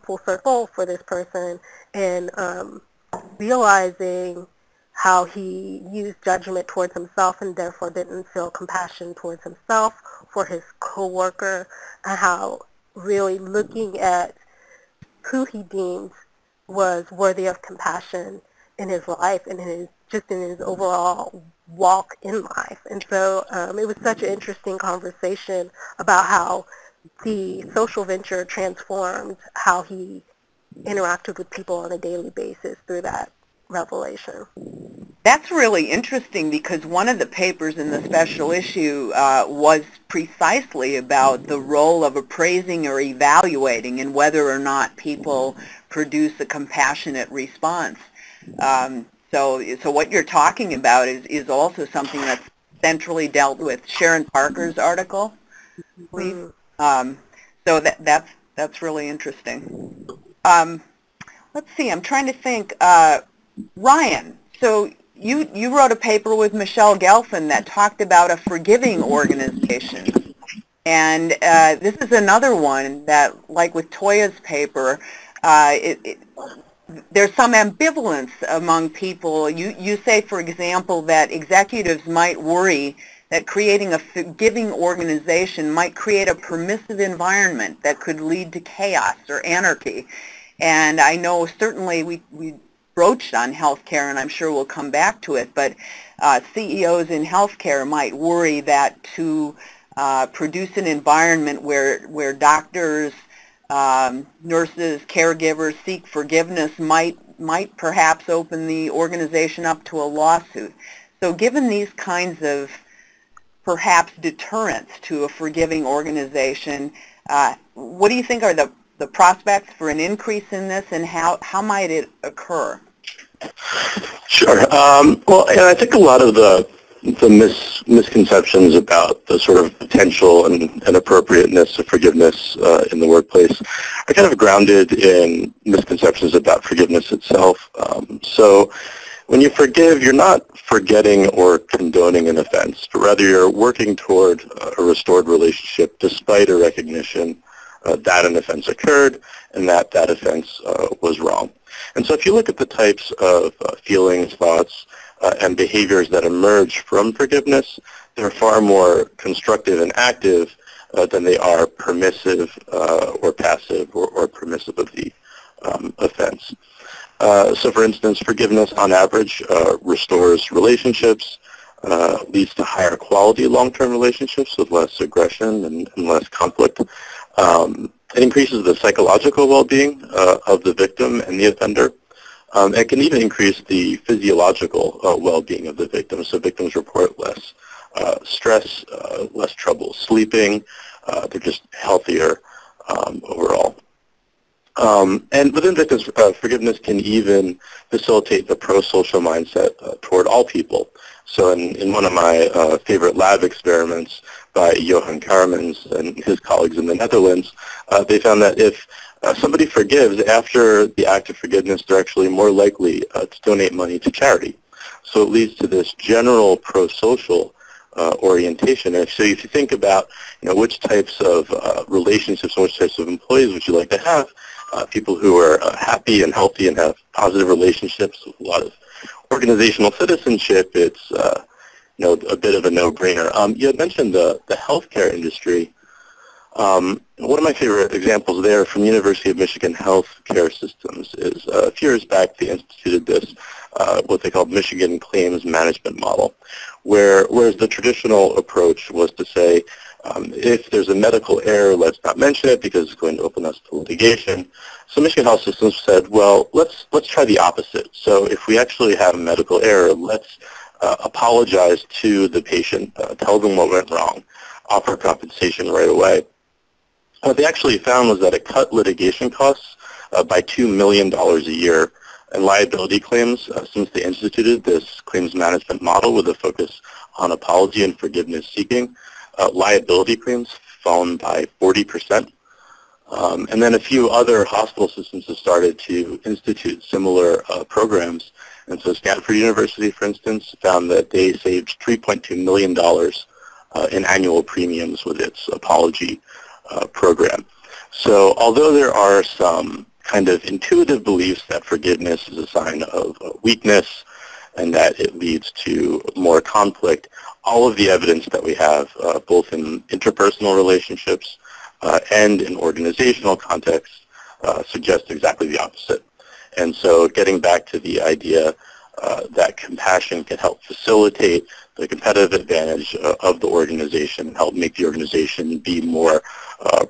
full circle for this person, and realizing how he used judgment towards himself and therefore didn't feel compassion towards himself, for his coworker, and how really looking at who he deemed was worthy of compassion in his life and in his overall walk in life. And so it was such an interesting conversation about how the social venture transformed how he interacted with people on a daily basis through that revelation. That's really interesting, because one of the papers in the special issue was precisely about the role of appraising or evaluating and whether or not people produce a compassionate response. So what you're talking about is also something that's centrally dealt with Sharon Parker's article, I believe. So that's really interesting. Let's see, I'm trying to think. Ryan, so you wrote a paper with Michelle Gelfand that talked about a forgiving organization. And this is another one that, like with Toya's paper, there's some ambivalence among people. You say, for example, that executives might worry that creating a forgiving organization might create a permissive environment that could lead to chaos or anarchy. And I know certainly we broached on healthcare, and I'm sure we'll come back to it, but CEOs in healthcare might worry that to produce an environment where doctors, nurses, caregivers seek forgiveness might perhaps open the organization up to a lawsuit. So given these kinds of perhaps deterrents to a forgiving organization, what do you think are the prospects for an increase in this, and how might it occur? Sure. Well, and I think a lot of the misconceptions about the sort of potential and appropriateness of forgiveness in the workplace are kind of grounded in misconceptions about forgiveness itself. So when you forgive, you're not forgetting or condoning an offense, but rather you're working toward a restored relationship despite a recognition that an offense occurred and that offense was wrong. And so if you look at the types of feelings, thoughts, and behaviors that emerge from forgiveness, they're far more constructive and active than they are permissive or passive or permissive of the offense. So for instance, forgiveness on average restores relationships, leads to higher quality long-term relationships with less aggression and less conflict. It increases the psychological well-being of the victim and the offender. It can even increase the physiological well-being of the victim. So victims report less stress, less trouble sleeping. They're just healthier overall. And within victims, forgiveness can even facilitate the pro-social mindset toward all people. So in one of my favorite lab experiments by Johan Karamans and his colleagues in the Netherlands, they found that if somebody forgives after the act of forgiveness, they're actually more likely to donate money to charity. So it leads to this general pro-social orientation. And so if you think about, which types of relationships and which types of employees would you like to have, people who are happy and healthy and have positive relationships with a lot of organizational citizenship, it's a bit of a no-brainer. You had mentioned the healthcare industry. One of my favorite examples there from the University of Michigan Healthcare Systems is a few years back they instituted this, what they called Michigan Claims Management Model, whereas the traditional approach was to say, if there's a medical error, let's not mention it because it's going to open us to litigation. So Michigan Health Systems said, well, let's try the opposite. So if we actually have a medical error, let's apologize to the patient, tell them what went wrong, offer compensation right away. What they actually found was that it cut litigation costs by $2 million a year, and liability claims, since they instituted this claims management model with a focus on apology and forgiveness seeking, liability claims fallen by 40%. And then a few other hospital systems have started to institute similar programs. And so Stanford University, for instance, found that they saved $3.2 million in annual premiums with its apology program. So although there are some kind of intuitive beliefs that forgiveness is a sign of weakness and that it leads to more conflict, all of the evidence that we have, both in interpersonal relationships and in organizational contexts, suggests exactly the opposite. And so getting back to the idea that compassion can help facilitate the competitive advantage of the organization and help make the organization be more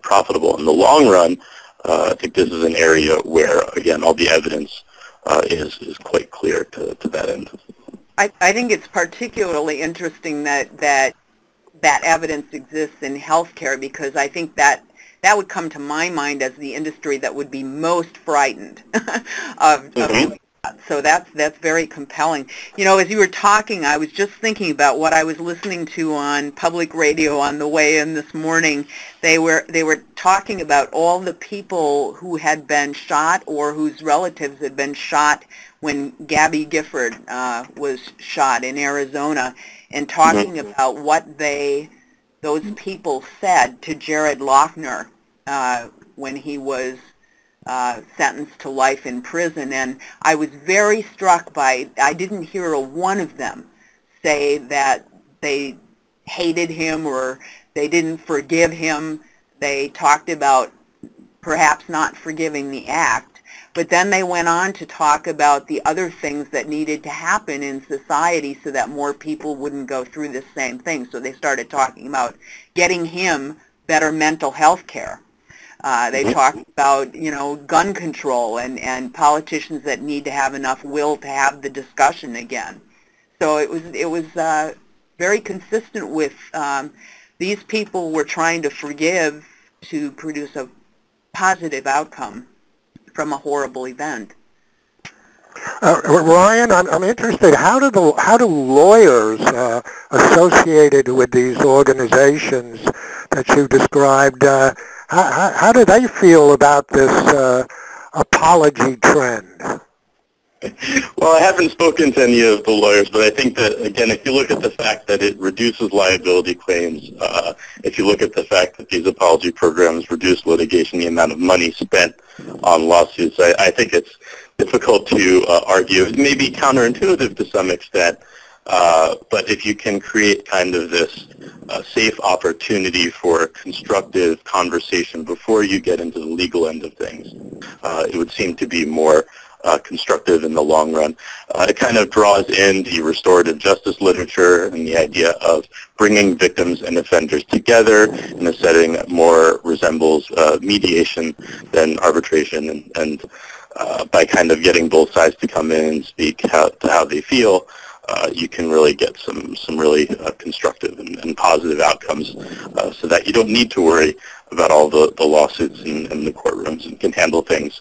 profitable in the long run, I think this is an area where, again, all the evidence is quite clear to that end. I think it's particularly interesting that evidence exists in healthcare, because I think that would come to my mind as the industry that would be most frightened of So that's very compelling. You know, as you were talking, I was just thinking about what I was listening to on public radio on the way in this morning. They were talking about all the people who had been shot or whose relatives had been shot when Gabby Gifford was shot in Arizona, and talking about what those people said to Jared Loughner when he was sentenced to life in prison. And I was very struck by, I didn't hear a one of them say that they hated him or they didn't forgive him. They talked about perhaps not forgiving the act, but then they went on to talk about the other things that needed to happen in society so that more people wouldn't go through the same thing. So they started talking about getting him better mental health care. They talked about, you know, gun control and politicians that need to have enough will to have the discussion again. So it was very consistent with these people were trying to forgive to produce a positive outcome from a horrible event. Ryan, I'm interested. How do lawyers associated with these organizations that you described, how do they feel about this apology trend? Well, I haven't spoken to any of the lawyers, but I think that, again, if you look at the fact that it reduces liability claims, if you look at the fact that these apology programs reduce litigation, the amount of money spent on lawsuits, I think it's difficult to argue. It may be counterintuitive to some extent, but if you can create kind of this safe opportunity for constructive conversation before you get into the legal end of things, it would seem to be more constructive in the long run. It kind of draws in the restorative justice literature and the idea of bringing victims and offenders together in a setting that more resembles mediation than arbitration, and by kind of getting both sides to come in and speak to how they feel, you can really get some really constructive and positive outcomes so that you don't need to worry about all the lawsuits in the courtrooms and can handle things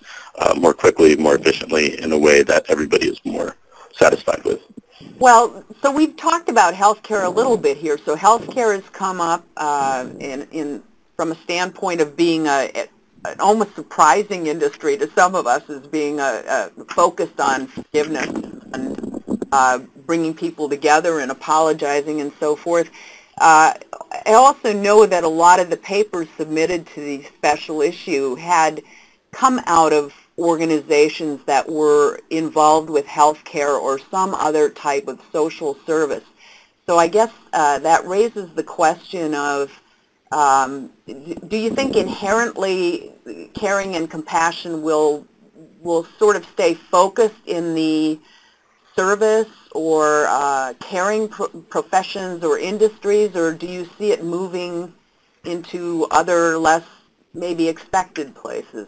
more quickly, more efficiently in a way that everybody is more satisfied with. Well, so we've talked about healthcare a little bit here. So healthcare has come up from a standpoint of being an almost surprising industry to some of us as being focused on forgiveness and bringing people together and apologizing and so forth. I also know that a lot of the papers submitted to the special issue had come out of organizations that were involved with healthcare or some other type of social service. So I guess that raises the question of, do you think inherently caring and compassion will sort of stay focused in the service or caring professions or industries, or do you see it moving into other less maybe expected places?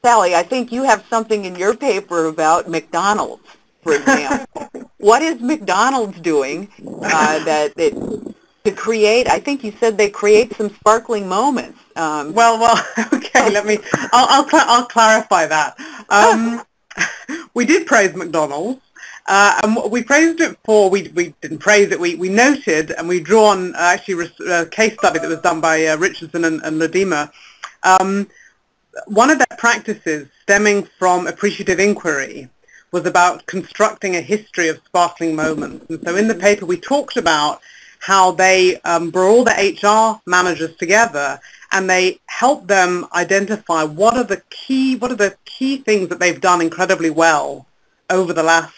Sally, I think you have something in your paper about McDonald's, for example. What is McDonald's doing to create? I think you said they create some sparkling moments. Well, okay. I'll clarify that. We did praise McDonald's. And we praised it for, we didn't praise it, we noted, and we drew on actually a case study that was done by Richardson and Ledema. One of their practices stemming from appreciative inquiry was about constructing a history of sparkling moments. And so in the paper we talked about how they brought all the HR managers together and they helped them identify what are the key things that they've done incredibly well over the last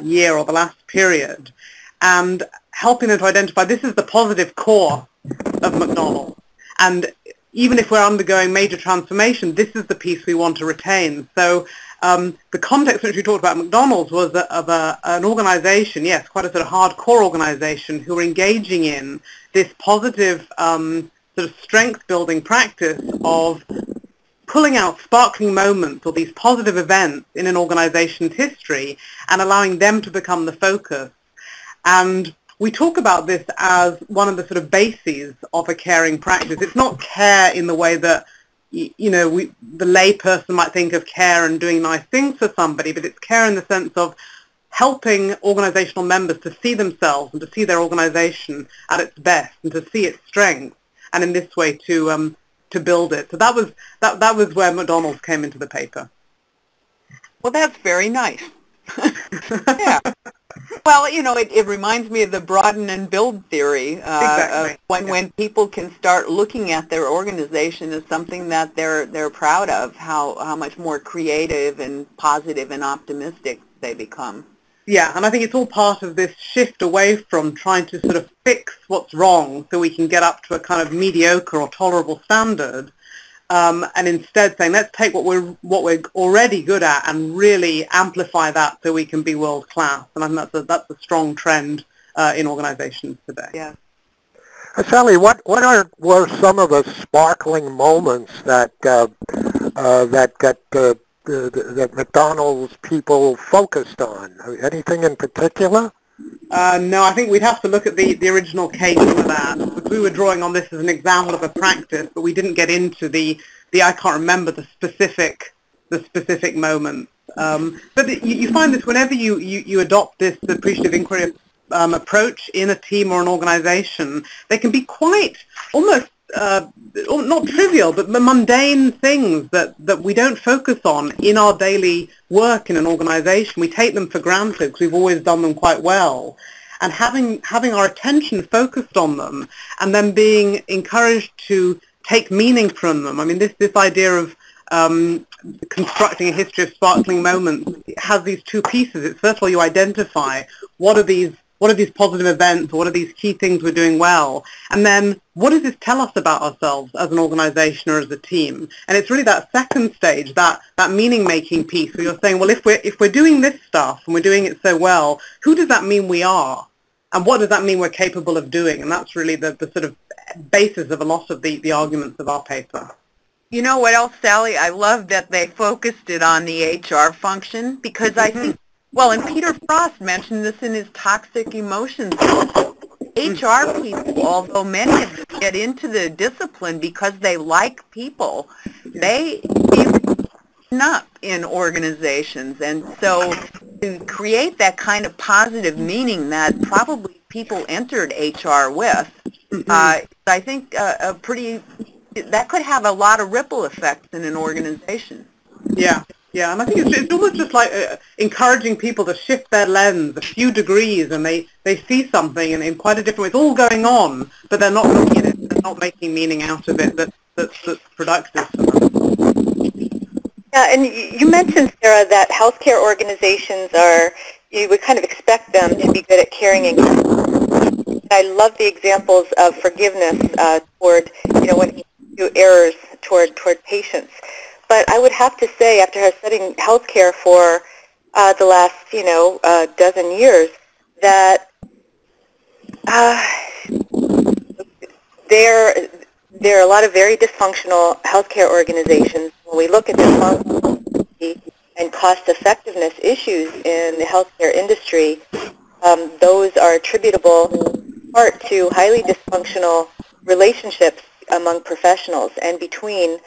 year or the last period, and helping them to identify this is the positive core of McDonald's. And even if we're undergoing major transformation, this is the piece we want to retain. So the context in which we talked about McDonald's was of an organization, yes, quite a sort of hardcore organization, who were engaging in this positive sort of strength-building practice of pulling out sparkling moments or these positive events in an organization's history and allowing them to become the focus. And we talk about this as one of the sort of bases of a caring practice. It's not care in the way that the lay person might think of care and doing nice things for somebody, but it's care in the sense of helping organizational members to see themselves and to see their organization at its best and to see its strengths, and in this way to build it. So that was where McDonald's came into the paper. Well, that's very nice. Yeah. Well, it reminds me of the broaden and build theory. Exactly. When people can start looking at their organization as something that they're proud of, how much more creative and positive and optimistic they become. Yeah, and I think it's all part of this shift away from trying to sort of fix what's wrong so we can get up to a kind of mediocre or tolerable standard, and instead saying, let's take what we're already good at and really amplify that so we can be world class. And I think that's a strong trend in organizations today. Yeah. Sally, what were some of the sparkling moments that McDonald's people focused on? Anything in particular? No, I think we'd have to look at the original case for that. Because we were drawing on this as an example of a practice, but we didn't get into the I can't remember the specific moments. But you find this whenever you adopt this appreciative inquiry approach in a team or an organization, they can be quite almost not trivial, but mundane things that we don't focus on in our daily work in an organization. We take them for granted because we've always done them quite well. And having our attention focused on them and then being encouraged to take meaning from them. I mean, this idea of constructing a history of sparkling moments has these two pieces. It's first of all, you identify what are these positive events, what are these key things we're doing well, and then what does this tell us about ourselves as an organization or as a team? And it's really that second stage, that meaning-making piece where you're saying, well, if we're doing this stuff and we're doing it so well, who does that mean we are? And what does that mean we're capable of doing? And that's really the sort of basis of a lot of the arguments of our paper. You know what else, Sally? I love that they focused it on the HR function because I think, well, and Peter Frost mentioned this in his Toxic Emotions book. HR people, although many of them get into the discipline because they like people, they feel up in organizations. And so to create that kind of positive meaning that probably people entered HR with, I think that could have a lot of ripple effects in an organization. Yeah, and I think it's almost just like encouraging people to shift their lens a few degrees, and they see something in quite a different way. It's all going on, but they're not looking at it, they're not making meaning out of it that's productive for them. Yeah, and you mentioned, Sarah, that healthcare organizations you would kind of expect them to be good at caring and I love the examples of forgiveness toward, when you do errors toward patients. But I would have to say, after studying healthcare for the last, dozen years, that there are a lot of very dysfunctional healthcare organizations. When we look at the functionality and cost-effectiveness issues in the healthcare industry, those are attributable in part to highly dysfunctional relationships among professionals and between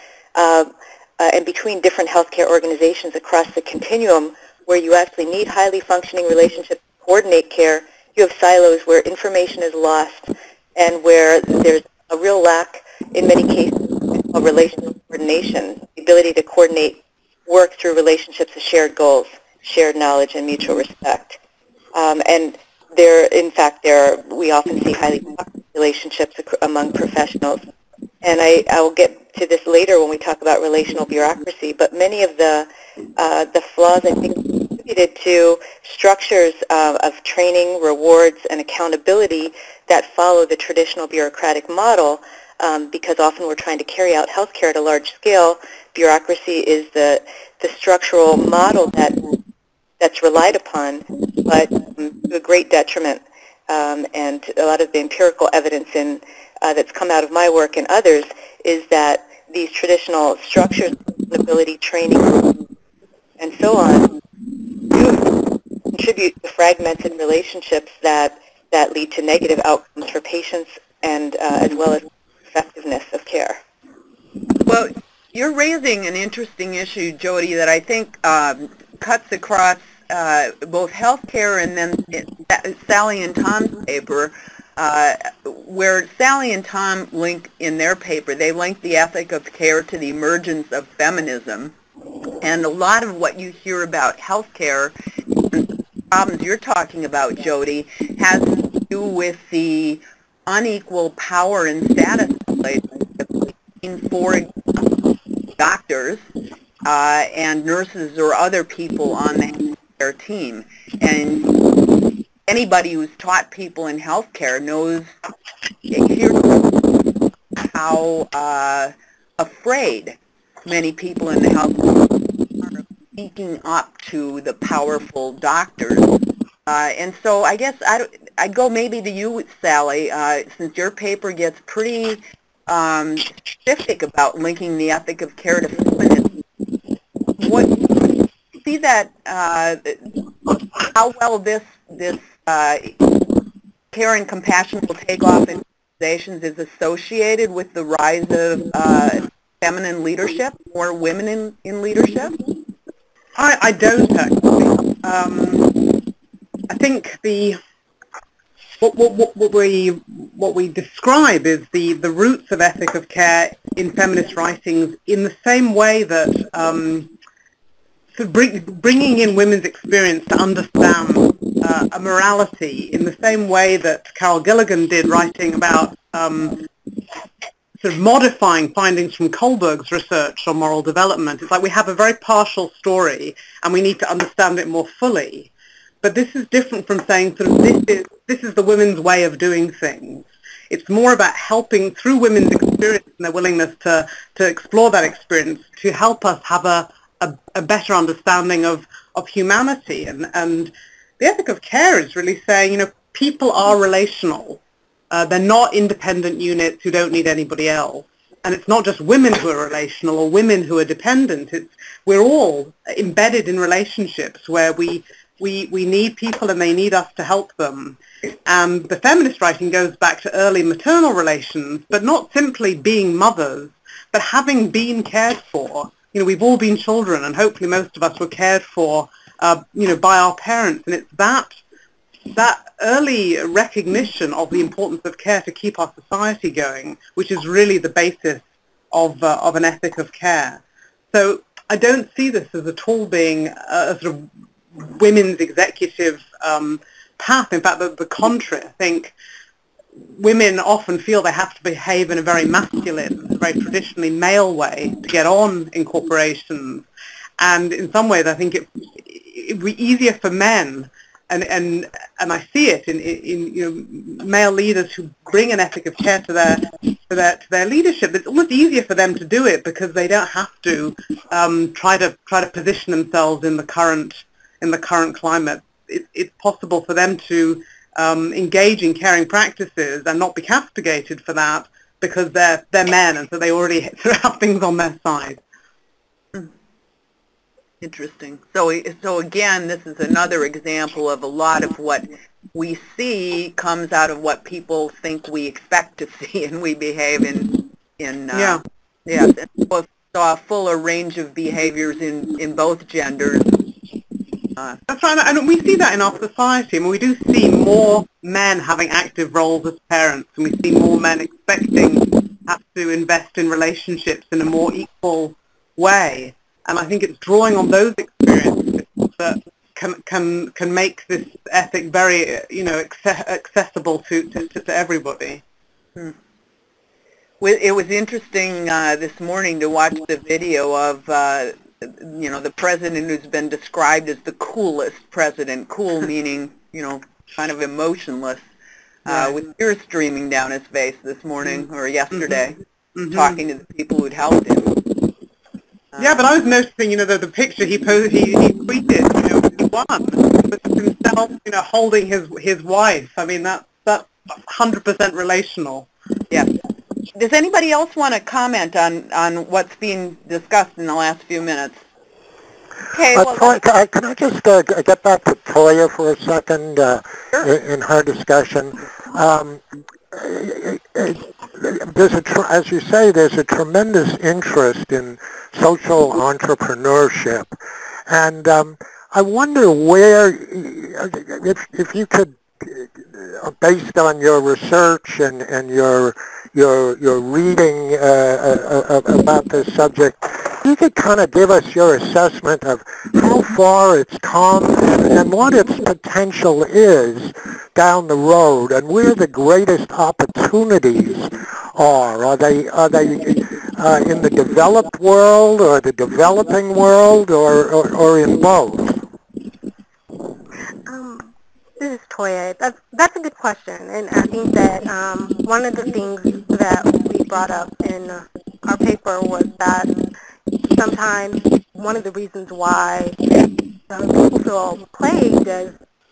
different healthcare organizations across the continuum, where you actually need highly functioning relationships to coordinate care. You have silos where information is lost and where there's a real lack, in many cases, of relational coordination, the ability to coordinate work through relationships of shared goals, shared knowledge, and mutual respect. And we often see highly toxic relationships among professionals. And I will get to this later when we talk about relational bureaucracy, but many of the flaws, I think, contributed to structures of training, rewards, and accountability that follow the traditional bureaucratic model, because often we're trying to carry out healthcare at a large scale. Bureaucracy is the structural model that's relied upon, but to a great detriment. And a lot of the empirical evidence that's come out of my work and others is that these traditional structures, accountability, training, and so on, do contribute to fragmented relationships that lead to negative outcomes for patients and as well as effectiveness of care. Well, You're raising an interesting issue, Jody, that I think cuts across both healthcare and then Sally and Tom's paper, where Sally and Tom link in their paper, they link the ethic of care to the emergence of feminism. And a lot of what you hear about healthcare and the problems you're talking about, Jody, has to do with the unequal power and status relationship between, for example, doctors and nurses or other people on the healthcare team. And anybody who's taught people in healthcare knows how afraid many people in the healthcare are of speaking up to the powerful doctors. And so I guess I'd go maybe to you, Sally, since your paper gets pretty specific about linking the ethic of care to feminism. What see that how well this care and compassion will take off in organizations is associated with the rise of feminine leadership, more women in leadership? I don't actually. I think what we describe is the roots of ethic of care in feminist writings in the same way that bringing in women's experience to understand a morality in the same way that Carol Gilligan did, writing about sort of modifying findings from Kohlberg's research on moral development. It's like we have a very partial story and we need to understand it more fully. But this is different from saying sort of this is the women's way of doing things. It's more about helping through women's experience and their willingness to explore that experience to help us have a better understanding of humanity. And the ethic of care is really saying, people are relational. They're not independent units who don't need anybody else. And it's not just women who are relational or women who are dependent. We're all embedded in relationships where we need people and they need us to help them. And the feminist writing goes back to early maternal relations, but not simply being mothers, but having been cared for. We've all been children, and hopefully most of us were cared for, by our parents. And it's that early recognition of the importance of care to keep our society going, which is really the basis of an ethic of care. So I don't see this as at all being a sort of women's executive path. In fact, the contrary. I think women often feel they have to behave in a very masculine, very traditionally male way to get on in corporations. And in some ways, I think it'd be easier for men, and I see it in male leaders who bring an ethic of care to their leadership. It's almost easier for them to do it because they don't have to try to position themselves in the current climate. It's possible for them to engage in caring practices and not be castigated for that because they're men, and so they already have things on their side. Interesting. So again, this is another example of a lot of what we see comes out of what people think we expect to see, and we behave in yes. And so saw a fuller range of behaviors in both genders. That's right, and we see that in our society. I mean, we do see more men having active roles as parents, and we see more men expecting to have to invest in relationships in a more equal way. And I think it's drawing on those experiences that can make this ethic very, accessible to everybody. It was interesting this morning to watch the video of the president who's been described as the coolest president. Cool meaning, kind of emotionless, with tears streaming down his face this morning or yesterday, talking to the people who'd helped him. Yeah, but I was noticing, the picture he tweeted, he won, with himself, holding his wife. I mean, that's 100% relational. Yeah. Does anybody else want to comment on what's being discussed in the last few minutes? Okay. Well, can I just get back to Toya for a second sure. in her discussion? as you say, there's a tremendous interest in social entrepreneurship, and I wonder where, if you could, based on your research and your reading about this subject, you could kind of give us your assessment of how far it's come and what its potential is down the road, and where the greatest opportunities are. Are they in the developed world, or the developing world, or in both? This is Toya. That's a good question, and I think that one of the things that we brought up in our paper was that sometimes one of the reasons why people feel plagued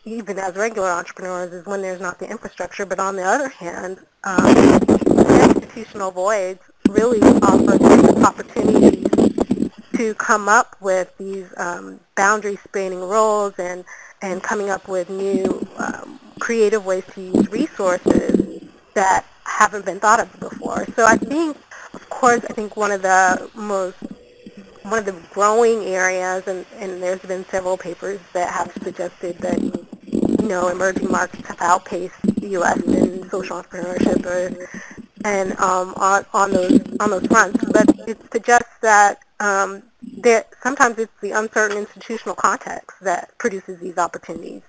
even as regular entrepreneurs is when there's not the infrastructure. But on the other hand, institutional voids really offer opportunities to come up with these boundary-spanning roles and coming up with new creative ways to use resources that haven't been thought of before. So I think, of course, one of the growing areas, and there's been several papers that have suggested that, emerging markets have outpaced the U.S. in social entrepreneurship and on those fronts. But it suggests that sometimes it's the uncertain institutional context that produces these opportunities,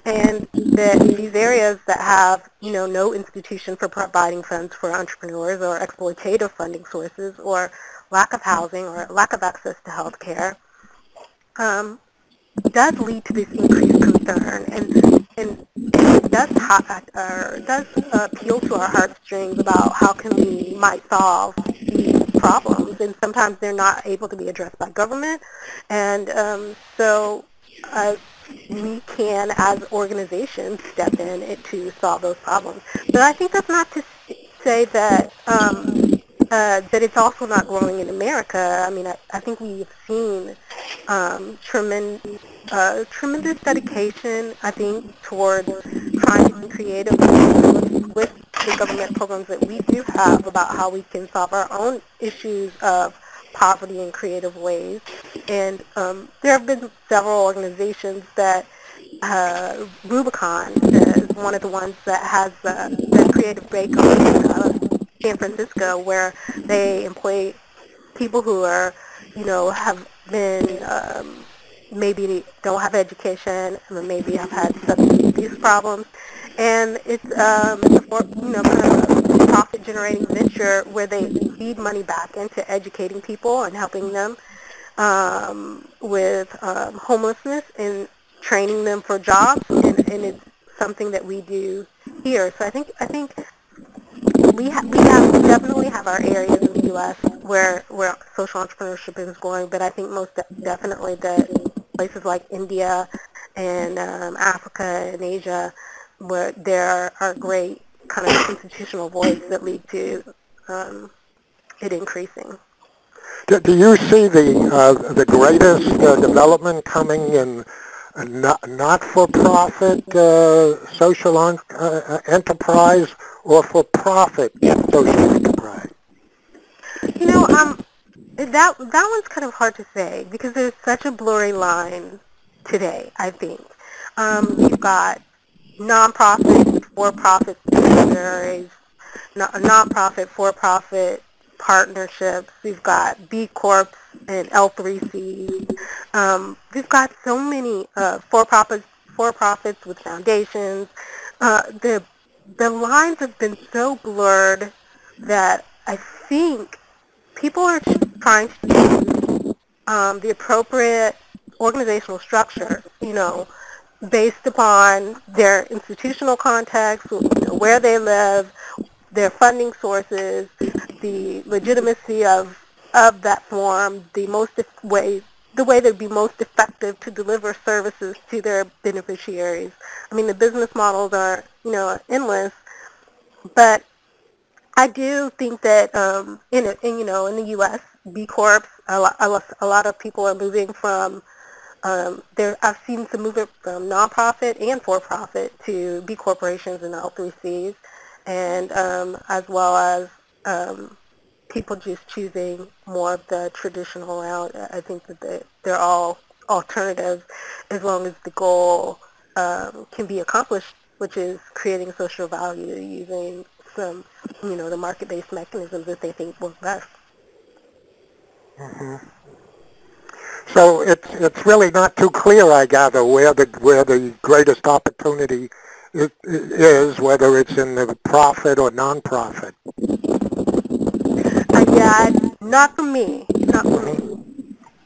and that these areas that have no institution for providing funds for entrepreneurs, or exploitative funding sources, or lack of housing, or lack of access to health care, does lead to this increased concern, and it does appeal to our heartstrings about how we might solve these problems, and sometimes they're not able to be addressed by government, and so we can, as organizations, step in to solve those problems. But I think that's not to say that that it's also not growing in America. I mean, I think we've seen tremendous dedication, I think, toward trying to be creative with the government programs that we do have about how we can solve our own issues of poverty in creative ways. And there have been several organizations that Rubicon is one of the ones that has the creative break-on in San Francisco, where they employ people who are, have been maybe don't have education, or maybe have had substance abuse problems, and it's kind of a profit-generating venture where they feed money back into educating people and helping them with homelessness and training them for jobs, and it's something that we do here. So I think we definitely have our areas in the U.S. where social entrepreneurship is growing, but I think most definitely that places like India and Africa and Asia, where there are great kind of institutional voids that lead to it increasing. Do you see the greatest development coming in not-for-profit social enterprise, or for-profit social enterprise? That one's kind of hard to say, because there's such a blurry line today, I think. You've got nonprofit, for-profit subsidiaries, nonprofit, for-profit partnerships. We've got B Corps and L3Cs. We've got so many for-profits with foundations. The lines have been so blurred that I think people are trying to use the appropriate organizational structure, based upon their institutional context, where they live, their funding sources, the legitimacy of that form, the way they'd be most effective to deliver services to their beneficiaries. I mean, the business models are, endless, but I do think that in the U.S., B Corps, a lot of people are moving from I've seen some movement from nonprofit and for-profit to B corporations and L3Cs, and as well as people just choosing more of the traditional route. I think that they're all alternatives as long as the goal can be accomplished, which is creating social value using some, the market-based mechanisms that they think work best. Mm-hmm. So it's really not too clear, I gather, where the greatest opportunity is, whether it's in the profit or non-profit. Yeah, not for me. Not for me.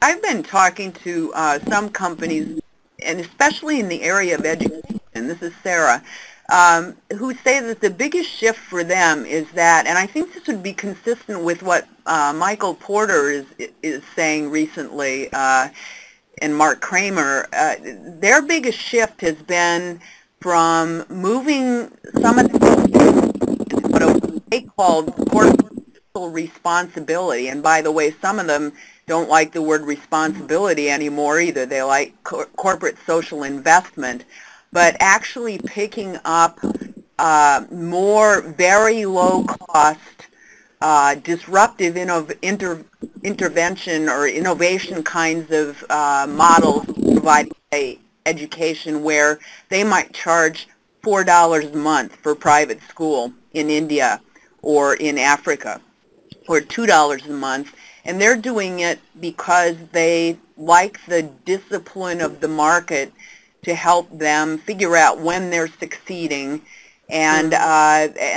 I've been talking to some companies, and especially in the area of education, this is Sarah, who say that the biggest shift for them is that, and I think this would be consistent with what Michael Porter is saying recently, and Mark Kramer, their biggest shift has been from moving some of the what they called corporate responsibility, and by the way, some of them don't like the word responsibility anymore either. They like corporate social investment, but actually picking up more very low-cost, disruptive intervention or innovation kinds of models providing education where they might charge $4 a month for private school in India or in Africa, or $2 a month, and they're doing it because they like the discipline of the market to help them figure out when they're succeeding. And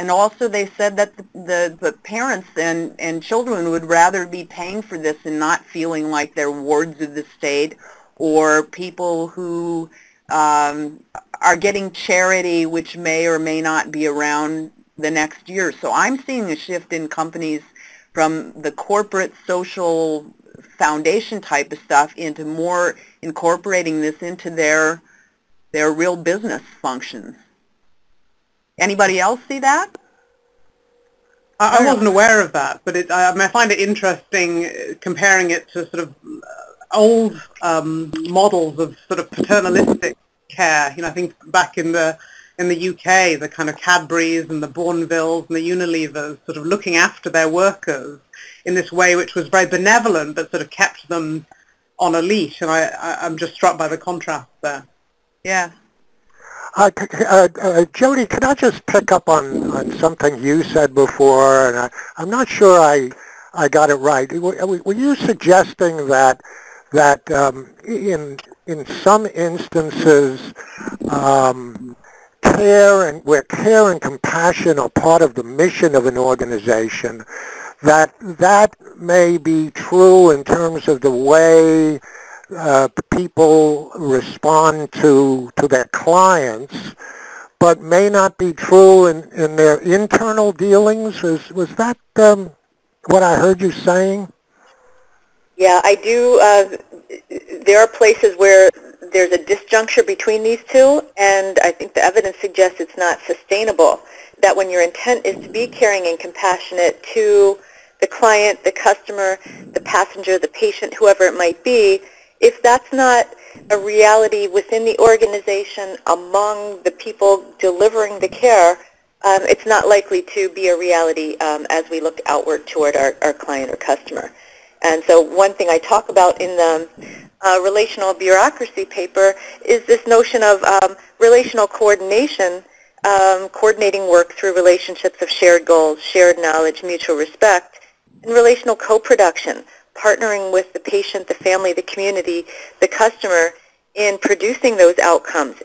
also they said that the parents and children would rather be paying for this and not feeling like they're wards of the state or people who are getting charity which may or may not be around the next year. So I'm seeing a shift in companies from the corporate social foundation type of stuff into more incorporating this into their real business functions. Anybody else see that? I wasn't aware of that, but I find it interesting comparing it to sort of old models of sort of paternalistic care. I think back in the UK, the kind of Cadburys and the Bournevilles and the Unilevers sort of looking after their workers in this way which was very benevolent but sort of kept them on a leash, and I'm just struck by the contrast there. Yeah. Jody, could I just pick up on something you said before, and I'm not sure I got it right. Were you suggesting that in some instances where care and compassion are part of the mission of an organization, that may be true in terms of the way people respond to their clients, but may not be true in their internal dealings? Was that what I heard you saying? Yeah, I do. There are places where there's a disjuncture between these two, and I think the evidence suggests it's not sustainable, that when your intent is to be caring and compassionate to the client, the customer, the passenger, the patient, whoever it might be, if that's not a reality within the organization among the people delivering the care, it's not likely to be a reality as we look outward toward our client or customer. And so one thing I talk about in the relational bureaucracy paper is this notion of relational coordination, coordinating work through relationships of shared goals, shared knowledge, mutual respect, and relational co-production, partnering with the patient, the family, the community, the customer in producing those outcomes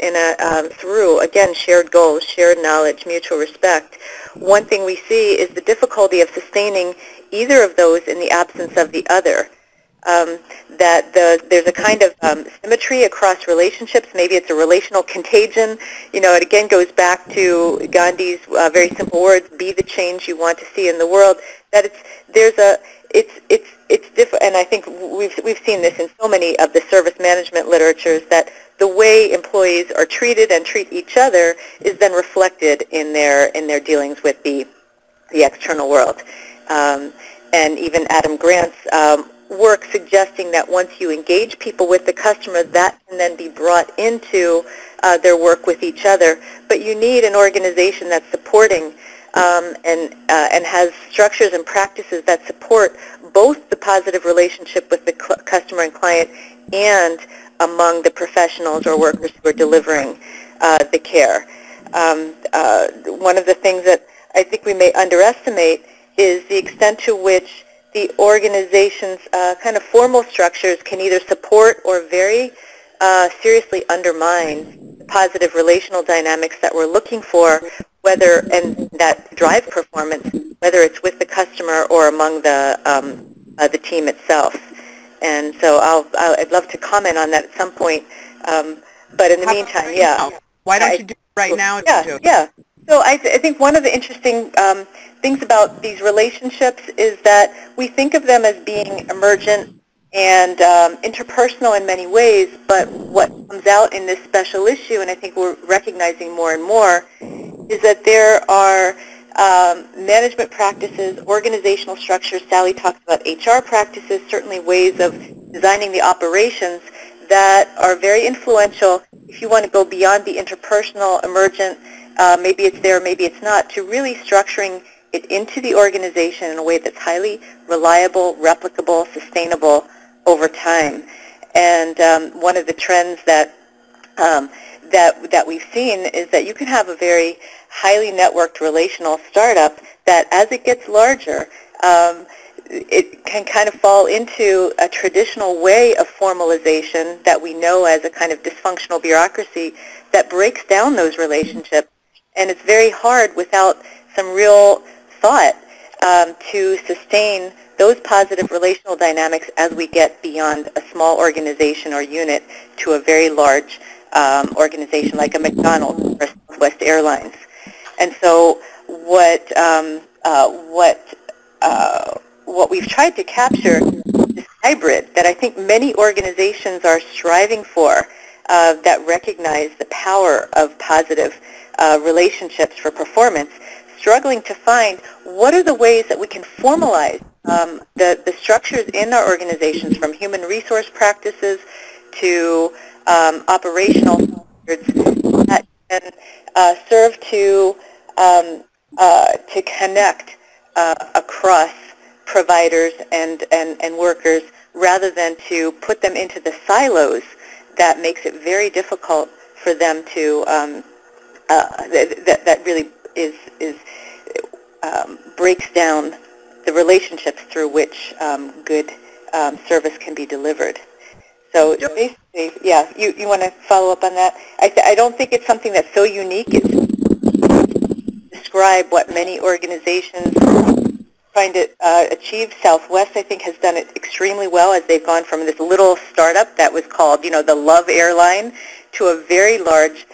through, again, shared goals, shared knowledge, mutual respect. One thing we see is the difficulty of sustaining either of those in the absence of the other. There's a kind of symmetry across relationships. Maybe it's a relational contagion. It again goes back to Gandhi's very simple words: "Be the change you want to see in the world." That it's different, and I think we've seen this in so many of the service management literatures, that the way employees are treated and treat each other is then reflected in their dealings with the external world. And even Adam Grant's work suggesting that once you engage people with the customer, that can then be brought into their work with each other. But you need an organization that's supporting and has structures and practices that support both the positive relationship with the customer and client and among the professionals or workers who are delivering the care. One of the things that I think we may underestimate is the extent to which the organization's kind of formal structures can either support or very seriously undermine the positive relational dynamics that we're looking for, whether and that drive performance, whether it's with the customer or among the team itself. And so I'd love to comment on that at some point. But in the meantime, yeah. Why don't you do it right now? Yeah. So I think one of the interesting things about these relationships is that we think of them as being emergent and interpersonal in many ways, but what comes out in this special issue, and I think we're recognizing more and more, is that there are management practices, organizational structures. Sally talks about HR practices, certainly ways of designing the operations that are very influential if you want to go beyond the interpersonal, emergent, maybe it's there, maybe it's not, to really structuring it into the organization in a way that's highly reliable, replicable, sustainable over time. And one of the trends that we've seen is that you can have a very highly networked relational startup that, as it gets larger, it can kind of fall into a traditional way of formalization that we know as a kind of dysfunctional bureaucracy that breaks down those relationships. And it's very hard without some real thought to sustain those positive relational dynamics as we get beyond a small organization or unit to a very large organization like a McDonald's or Southwest Airlines. And so what we've tried to capture is this hybrid that I think many organizations are striving for, that recognize the power of positive relationships for performance, struggling to find what are the ways that we can formalize the structures in our organizations, from human resource practices to operational standards, that can serve to connect across providers and workers, rather than to put them into the silos that makes it very difficult for them to that really breaks down the relationships through which good service can be delivered. So basically, yeah, you want to follow up on that? I don't think it's something that's so unique. It's describe what many organizations trying to achieve. Southwest, I think, has done it extremely well as they've gone from this little startup that was called, the Love Airline, to a very large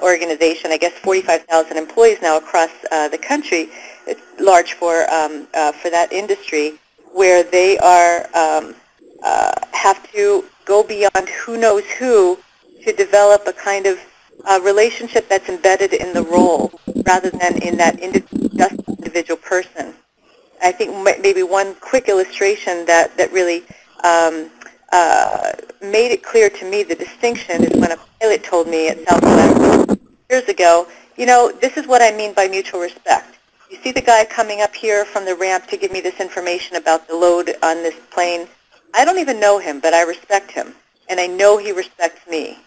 organization. I guess 45,000 employees now across the country. It's large for that industry, where they are have to go beyond who knows who to develop a kind of relationship that's embedded in the role rather than in that just individual person. I think maybe one quick illustration that really made it clear to me the distinction is when a pilot told me at Southwest years ago, this is what I mean by mutual respect. You see the guy coming up here from the ramp to give me this information about the load on this plane. I don't even know him, but I respect him, and I know he respects me.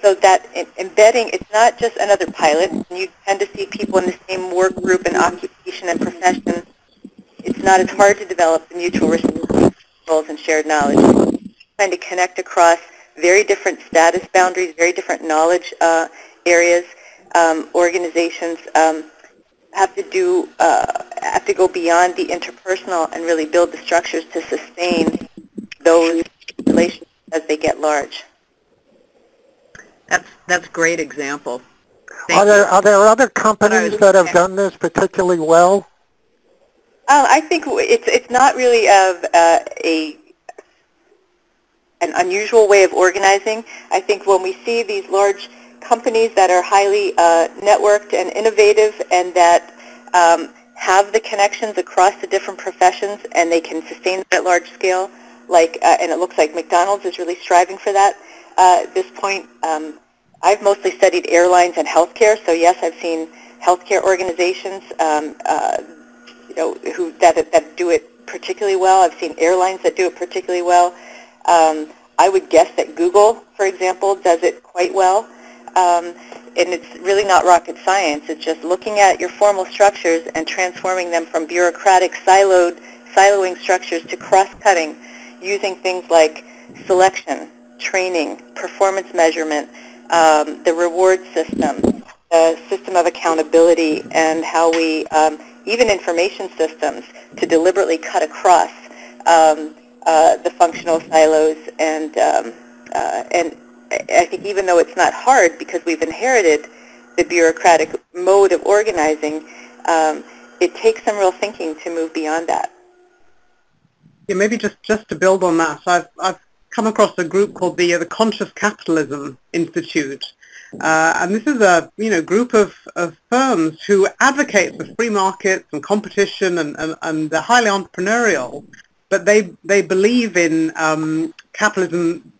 So that embedding, it's not just another pilot. And you tend to see people in the same work group and occupation and profession. It's not as hard to develop the mutual respect goals and shared knowledge. Trying to connect across very different status boundaries, very different knowledge areas. Organizations have to go beyond the interpersonal and really build the structures to sustain those relationships as they get large. That's a great example. Are there other companies that have done this particularly well? I think it's not really an unusual way of organizing. I think when we see these large companies that are highly networked and innovative and that have the connections across the different professions and they can sustain that large scale, and it looks like McDonald's is really striving for that at this point. I've mostly studied airlines and healthcare, so yes, I've seen healthcare organizations, that do it particularly well. I've seen airlines that do it particularly well. I would guess that Google, for example, does it quite well. And it's really not rocket science. It's just looking at your formal structures and transforming them from bureaucratic siloing structures to cross-cutting, using things like selection, training, performance measurement, the reward system, the system of accountability, and how we, even information systems, to deliberately cut across the functional silos. And I think even though it's not hard because we've inherited the bureaucratic mode of organizing, it takes some real thinking to move beyond that. Yeah, maybe just to build on that, I've come across a group called the Conscious Capitalism Institute, and this is a group of firms who advocate for free markets and competition, and they're highly entrepreneurial, but they believe in capitalism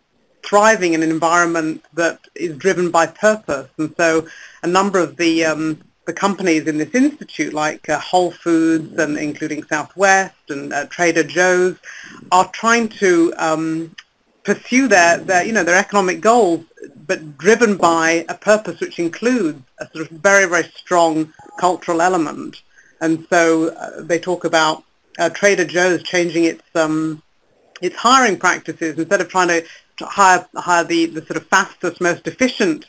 thriving in an environment that is driven by purpose. And so a number of the companies in this institute, like Whole Foods and including Southwest and Trader Joe's, are trying to pursue their economic goals, but driven by a purpose which includes a sort of very, very strong cultural element. And so they talk about Trader Joe's changing its hiring practices. Instead of trying to hire the sort of fastest, most efficient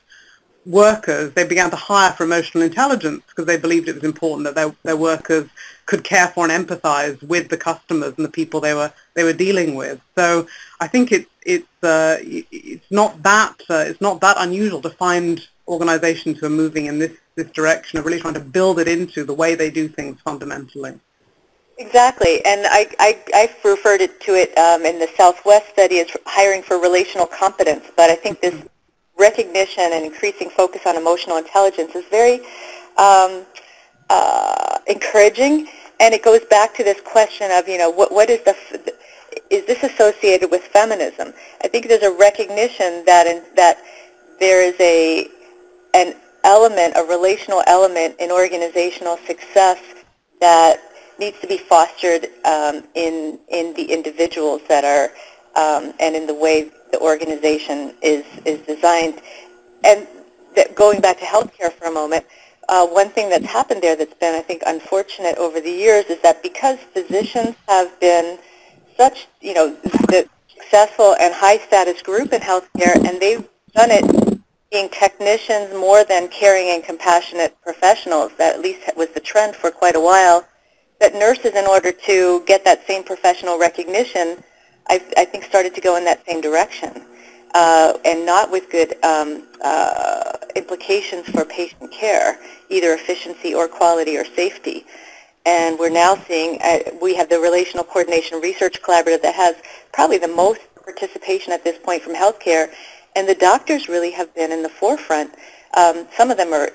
workers, they began to hire for emotional intelligence because they believed it was important that their workers could care for and empathize with the customers and the people they were dealing with. So I think it's not that unusual to find organizations who are moving in this direction of really trying to build it into the way they do things fundamentally. Exactly, and I referred to it in the Southwest study as hiring for relational competence, but I think this recognition and increasing focus on emotional intelligence is very encouraging, and it goes back to this question of, what is this associated with feminism? I think there's a recognition that there is an element, a relational element in organizational success that needs to be fostered in the individuals that are and in the way the organization is designed. And going back to healthcare for a moment, one thing that's happened there that's been, I think, unfortunate over the years is that because physicians have been such, the successful and high-status group in healthcare, and they've done it being technicians more than caring and compassionate professionals, that at least was the trend for quite a while, that nurses, in order to get that same professional recognition, I think started to go in that same direction, and not with good implications for patient care, either efficiency or quality or safety. And we're now seeing, we have the Relational Coordination Research Collaborative that has probably the most participation at this point from healthcare, and the doctors really have been in the forefront. Some of them are,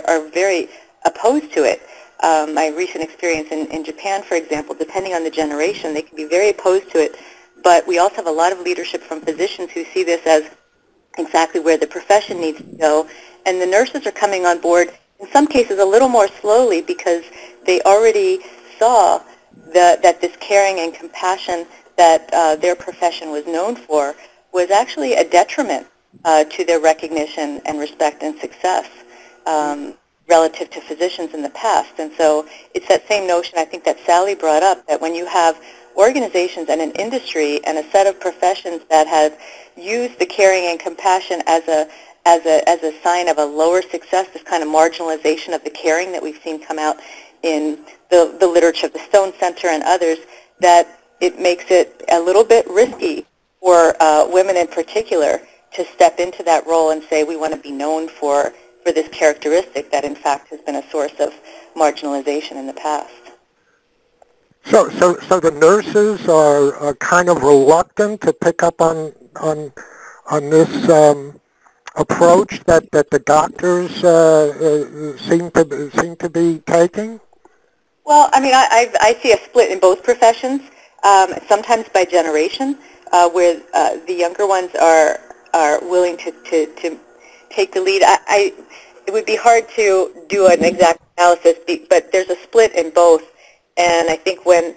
are very opposed to it. My recent experience in Japan, for example, depending on the generation, they can be very opposed to it. But we also have a lot of leadership from physicians who see this as exactly where the profession needs to go. And the nurses are coming on board, in some cases a little more slowly, because they already saw that this caring and compassion that their profession was known for was actually a detriment to their recognition and respect and success relative to physicians in the past. And so it's that same notion, I think, that Sally brought up, that when you have organizations and an industry and a set of professions that have used the caring and compassion as a sign of a lower success, this kind of marginalization of the caring that we've seen come out in the literature of the Stone Center and others, that it makes it a little bit risky for women in particular to step into that role and say we want to be known for this characteristic that in fact has been a source of marginalization in the past. So the nurses are kind of reluctant to pick up on this approach that the doctors seem to be taking. Well, I mean, I see a split in both professions. Sometimes by generation, where the younger ones are willing to take the lead. it would be hard to do an exact analysis, but there's a split in both. And I think when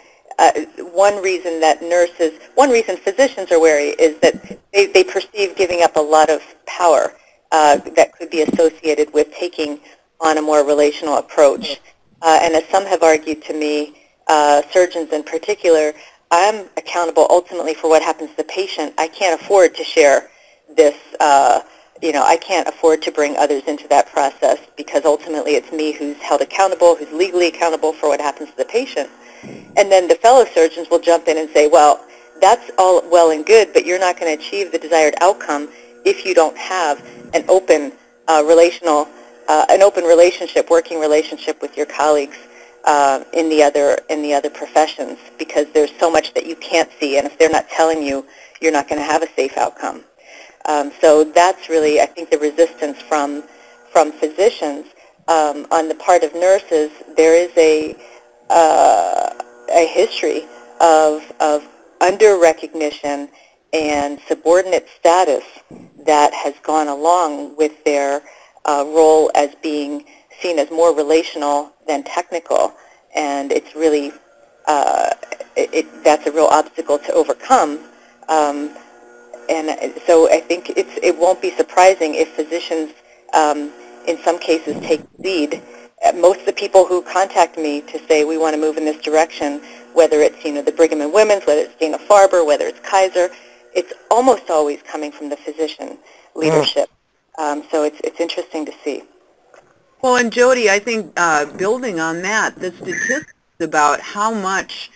one reason physicians are wary is that they perceive giving up a lot of power that could be associated with taking on a more relational approach. And as some have argued to me, surgeons in particular, I'm accountable ultimately for what happens to the patient. I can't afford to share this, I can't afford to bring others into that process because ultimately it's me who's held accountable, who's legally accountable for what happens to the patient. And then the fellow surgeons will jump in and say, well, that's all well and good, but you're not going to achieve the desired outcome if you don't have an open working relationship with your colleagues in the other professions, because there's so much that you can't see, and if they're not telling you, you're not going to have a safe outcome. So that's really, I think, the resistance from physicians. On the part of nurses, there is a history of under-recognition and subordinate status that has gone along with their role as being seen as more relational than technical, and it's really that's a real obstacle to overcome. And so I think it won't be surprising if physicians, in some cases, take lead. Most of the people who contact me to say we want to move in this direction, whether it's the Brigham and Women's, whether it's Dana-Farber, whether it's Kaiser, it's almost always coming from the physician leadership. So it's interesting to see. Well, and Jody, I think building on that, the statistics about how much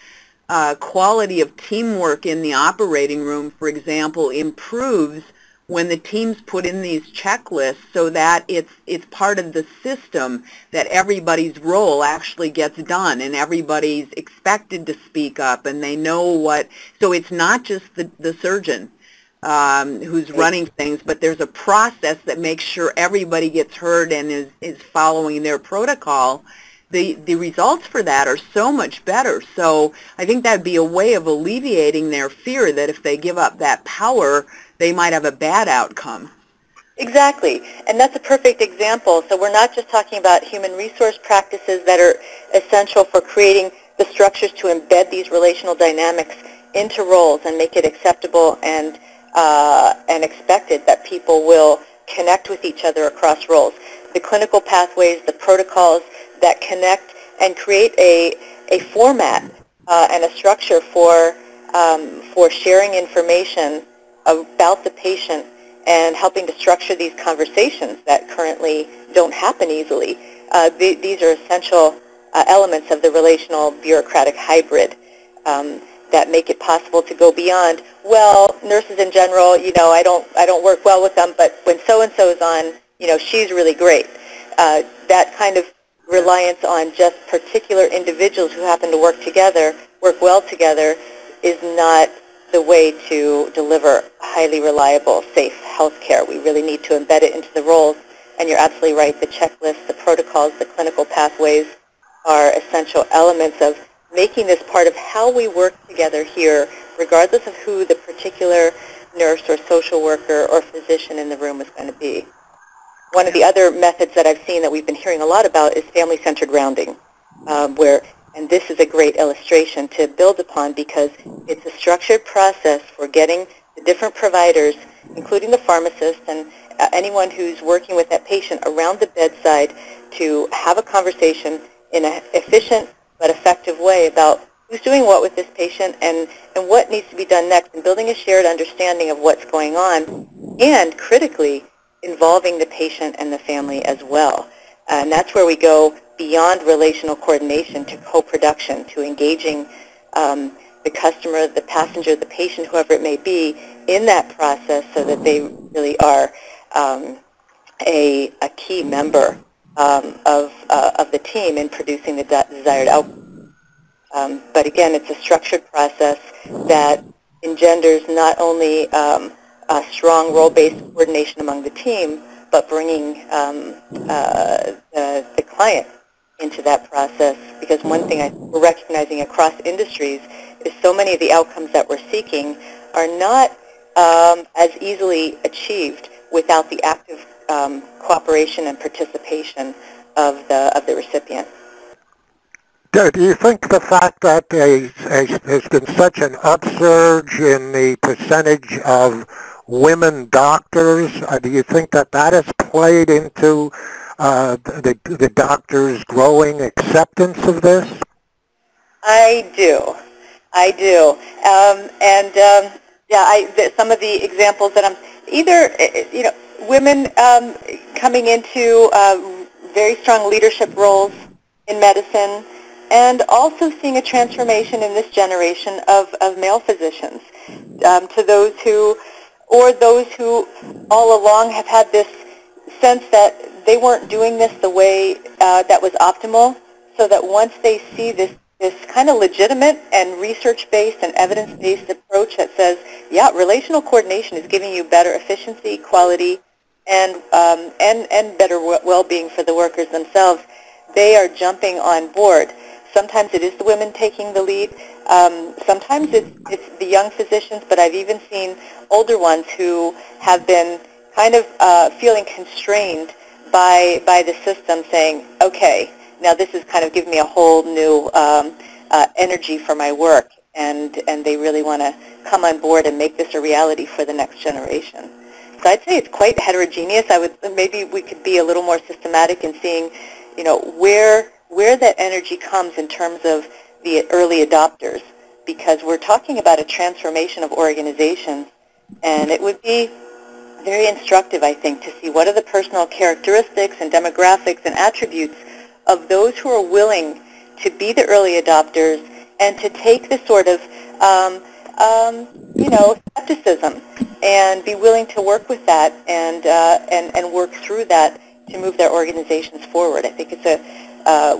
quality of teamwork in the operating room, for example, improves when the teams put in these checklists so that it's part of the system that everybody's role actually gets done and everybody's expected to speak up and they know what. So it's not just the surgeon who's running things, but there's a process that makes sure everybody gets heard and is following their protocol. The results for that are so much better. So I think that'd be a way of alleviating their fear that if they give up that power, they might have a bad outcome. Exactly, and that's a perfect example. So we're not just talking about human resource practices that are essential for creating the structures to embed these relational dynamics into roles and make it acceptable and expected that people will connect with each other across roles. The clinical pathways, the protocols that connect and create a format and a structure for sharing information about the patient and helping to structure these conversations that currently don't happen easily. These are essential elements of the relational bureaucratic hybrid that make it possible to go beyond, well, nurses in general, I don't work well with them, but when so-and-so is on, she's really great. That kind of reliance on just particular individuals who happen to work well together, is not the way to deliver highly reliable, safe health care. We really need to embed it into the roles, and you're absolutely right. The checklists, the protocols, the clinical pathways are essential elements of making this part of how we work together here, regardless of who the particular nurse or social worker or physician in the room is going to be. One of the other methods that I've seen that we've been hearing a lot about is family-centered rounding, and this is a great illustration to build upon because it's a structured process for getting the different providers, including the pharmacist and anyone who's working with that patient around the bedside, to have a conversation in an efficient but effective way about who's doing what with this patient and what needs to be done next, and building a shared understanding of what's going on, and critically involving the patient and the family as well. And that's where we go beyond relational coordination to co-production, to engaging the customer, the passenger, the patient, whoever it may be, in that process so that they really are a key member of the team in producing the desired outcome. But again, it's a structured process that engenders not only a strong role-based coordination among the team, but bringing the client into that process. Because one thing we're recognizing across industries is so many of the outcomes that we're seeking are not as easily achieved without the active cooperation and participation of the recipient. Do you think the fact that there's been such an upsurge in the percentage of women doctors, do you think that that has played into the doctors' growing acceptance of this? I do. Some of the examples that I'm either, women coming into very strong leadership roles in medicine, and also seeing a transformation in this generation of male physicians to those who all along have had this sense that they weren't doing this the way that was optimal, so that once they see this kind of legitimate and research-based and evidence-based approach that says, yeah, relational coordination is giving you better efficiency, quality, and better well-being for the workers themselves, they are jumping on board. Sometimes it is the women taking the lead. Sometimes it's the young physicians, but I've even seen older ones who have been kind of feeling constrained by the system, saying, okay, now this is kind of giving me a whole new energy for my work, and they really want to come on board and make this a reality for the next generation. So I'd say it's quite heterogeneous. Maybe we could be a little more systematic in seeing, where that energy comes in terms of the early adopters, because we're talking about a transformation of organizations, and it would be very instructive, I think, to see what are the personal characteristics and demographics and attributes of those who are willing to be the early adopters and to take this sort of, skepticism and be willing to work with that and work through that to move their organizations forward. I think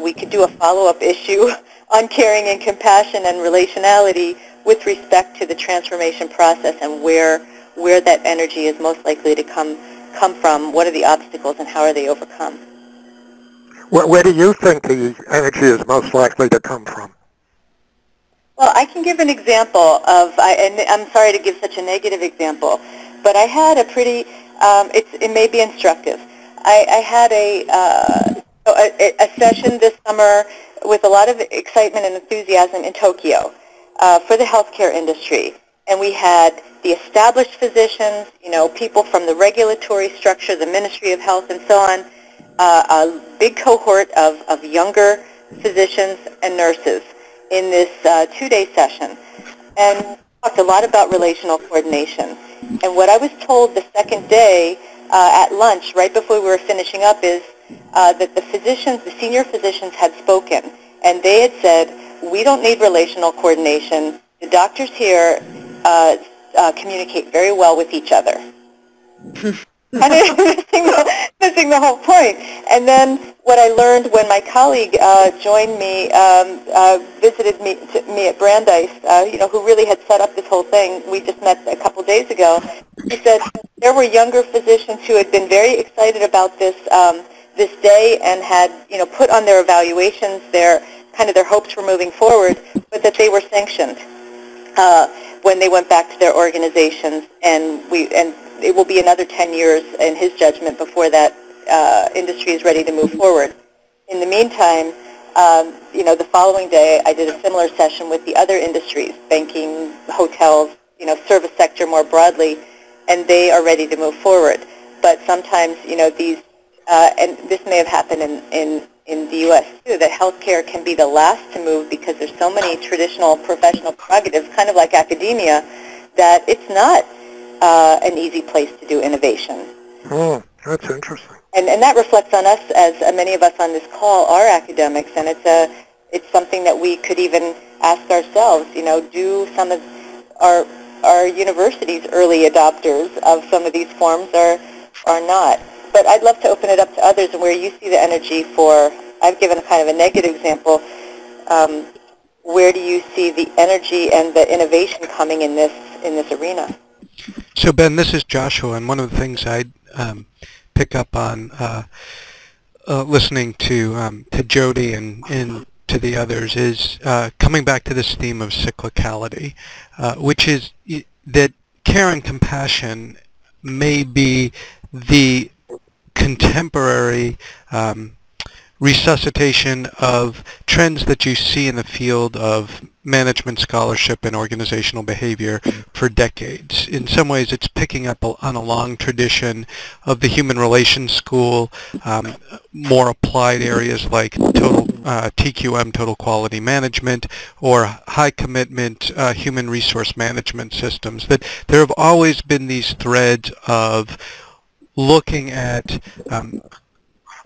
we could do a follow-up issue on caring and compassion and relationality with respect to the transformation process and where that energy is most likely to come from. What are the obstacles and how are they overcome? Where do you think the energy is most likely to come from? Well, I can give an example of, and I'm sorry to give such a negative example, but I had a pretty, it may be instructive. I had a session this summer with a lot of excitement and enthusiasm in Tokyo for the healthcare industry. And we had the established physicians, people from the regulatory structure, the Ministry of Health, and so on, a big cohort of younger physicians and nurses in this two-day session. And talked a lot about relational coordination. And what I was told the second day at lunch, right before we were finishing up, is that the senior physicians had spoken, and they had said, we don't need relational coordination. The doctors here communicate very well with each other. Kind of missing the whole point. And then what I learned when my colleague joined me, visited me at Brandeis, who really had set up this whole thing. We just met a couple days ago. He said there were younger physicians who had been very excited about this this day and had put on their evaluations their hopes for moving forward, but that they were sanctioned when they went back to their organizations, and it will be another 10 years in his judgment before that industry is ready to move forward. In the meantime, the following day I did a similar session with the other industries, banking, hotels, service sector more broadly, and they are ready to move forward. But sometimes, these, and this may have happened in the U.S. too, that healthcare can be the last to move because there's so many traditional professional prerogatives, kind of like academia, that it's not an easy place to do innovation. Oh, that's interesting. And that reflects on us, as many of us on this call are academics, and it's something that we could even ask ourselves. Do some of our universities early adopters of some of these forms or not? But I'd love to open it up to others, and where you see the energy for. I've given kind of a negative example. Where do you see the energy and the innovation coming in this arena? So Ben, this is Joshua, and one of the things I pick up on listening to Jody and to the others is coming back to this theme of cyclicality, which is that care and compassion may be the contemporary resuscitation of trends that you see in the field of management scholarship and organizational behavior for decades. In some ways, it's picking up on a long tradition of the human relations school, more applied areas like TQM, total quality management, or high commitment human resource management systems. That there have always been these threads of looking at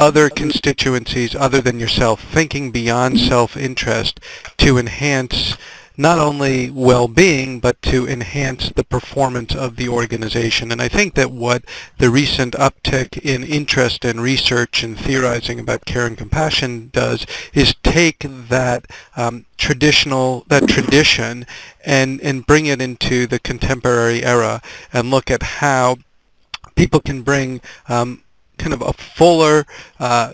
other constituencies other than yourself, thinking beyond self-interest to enhance not only well-being, but to enhance the performance of the organization. And I think that what the recent uptick in interest and research and theorizing about care and compassion does is take that tradition and bring it into the contemporary era and look at how people can bring kind of a fuller,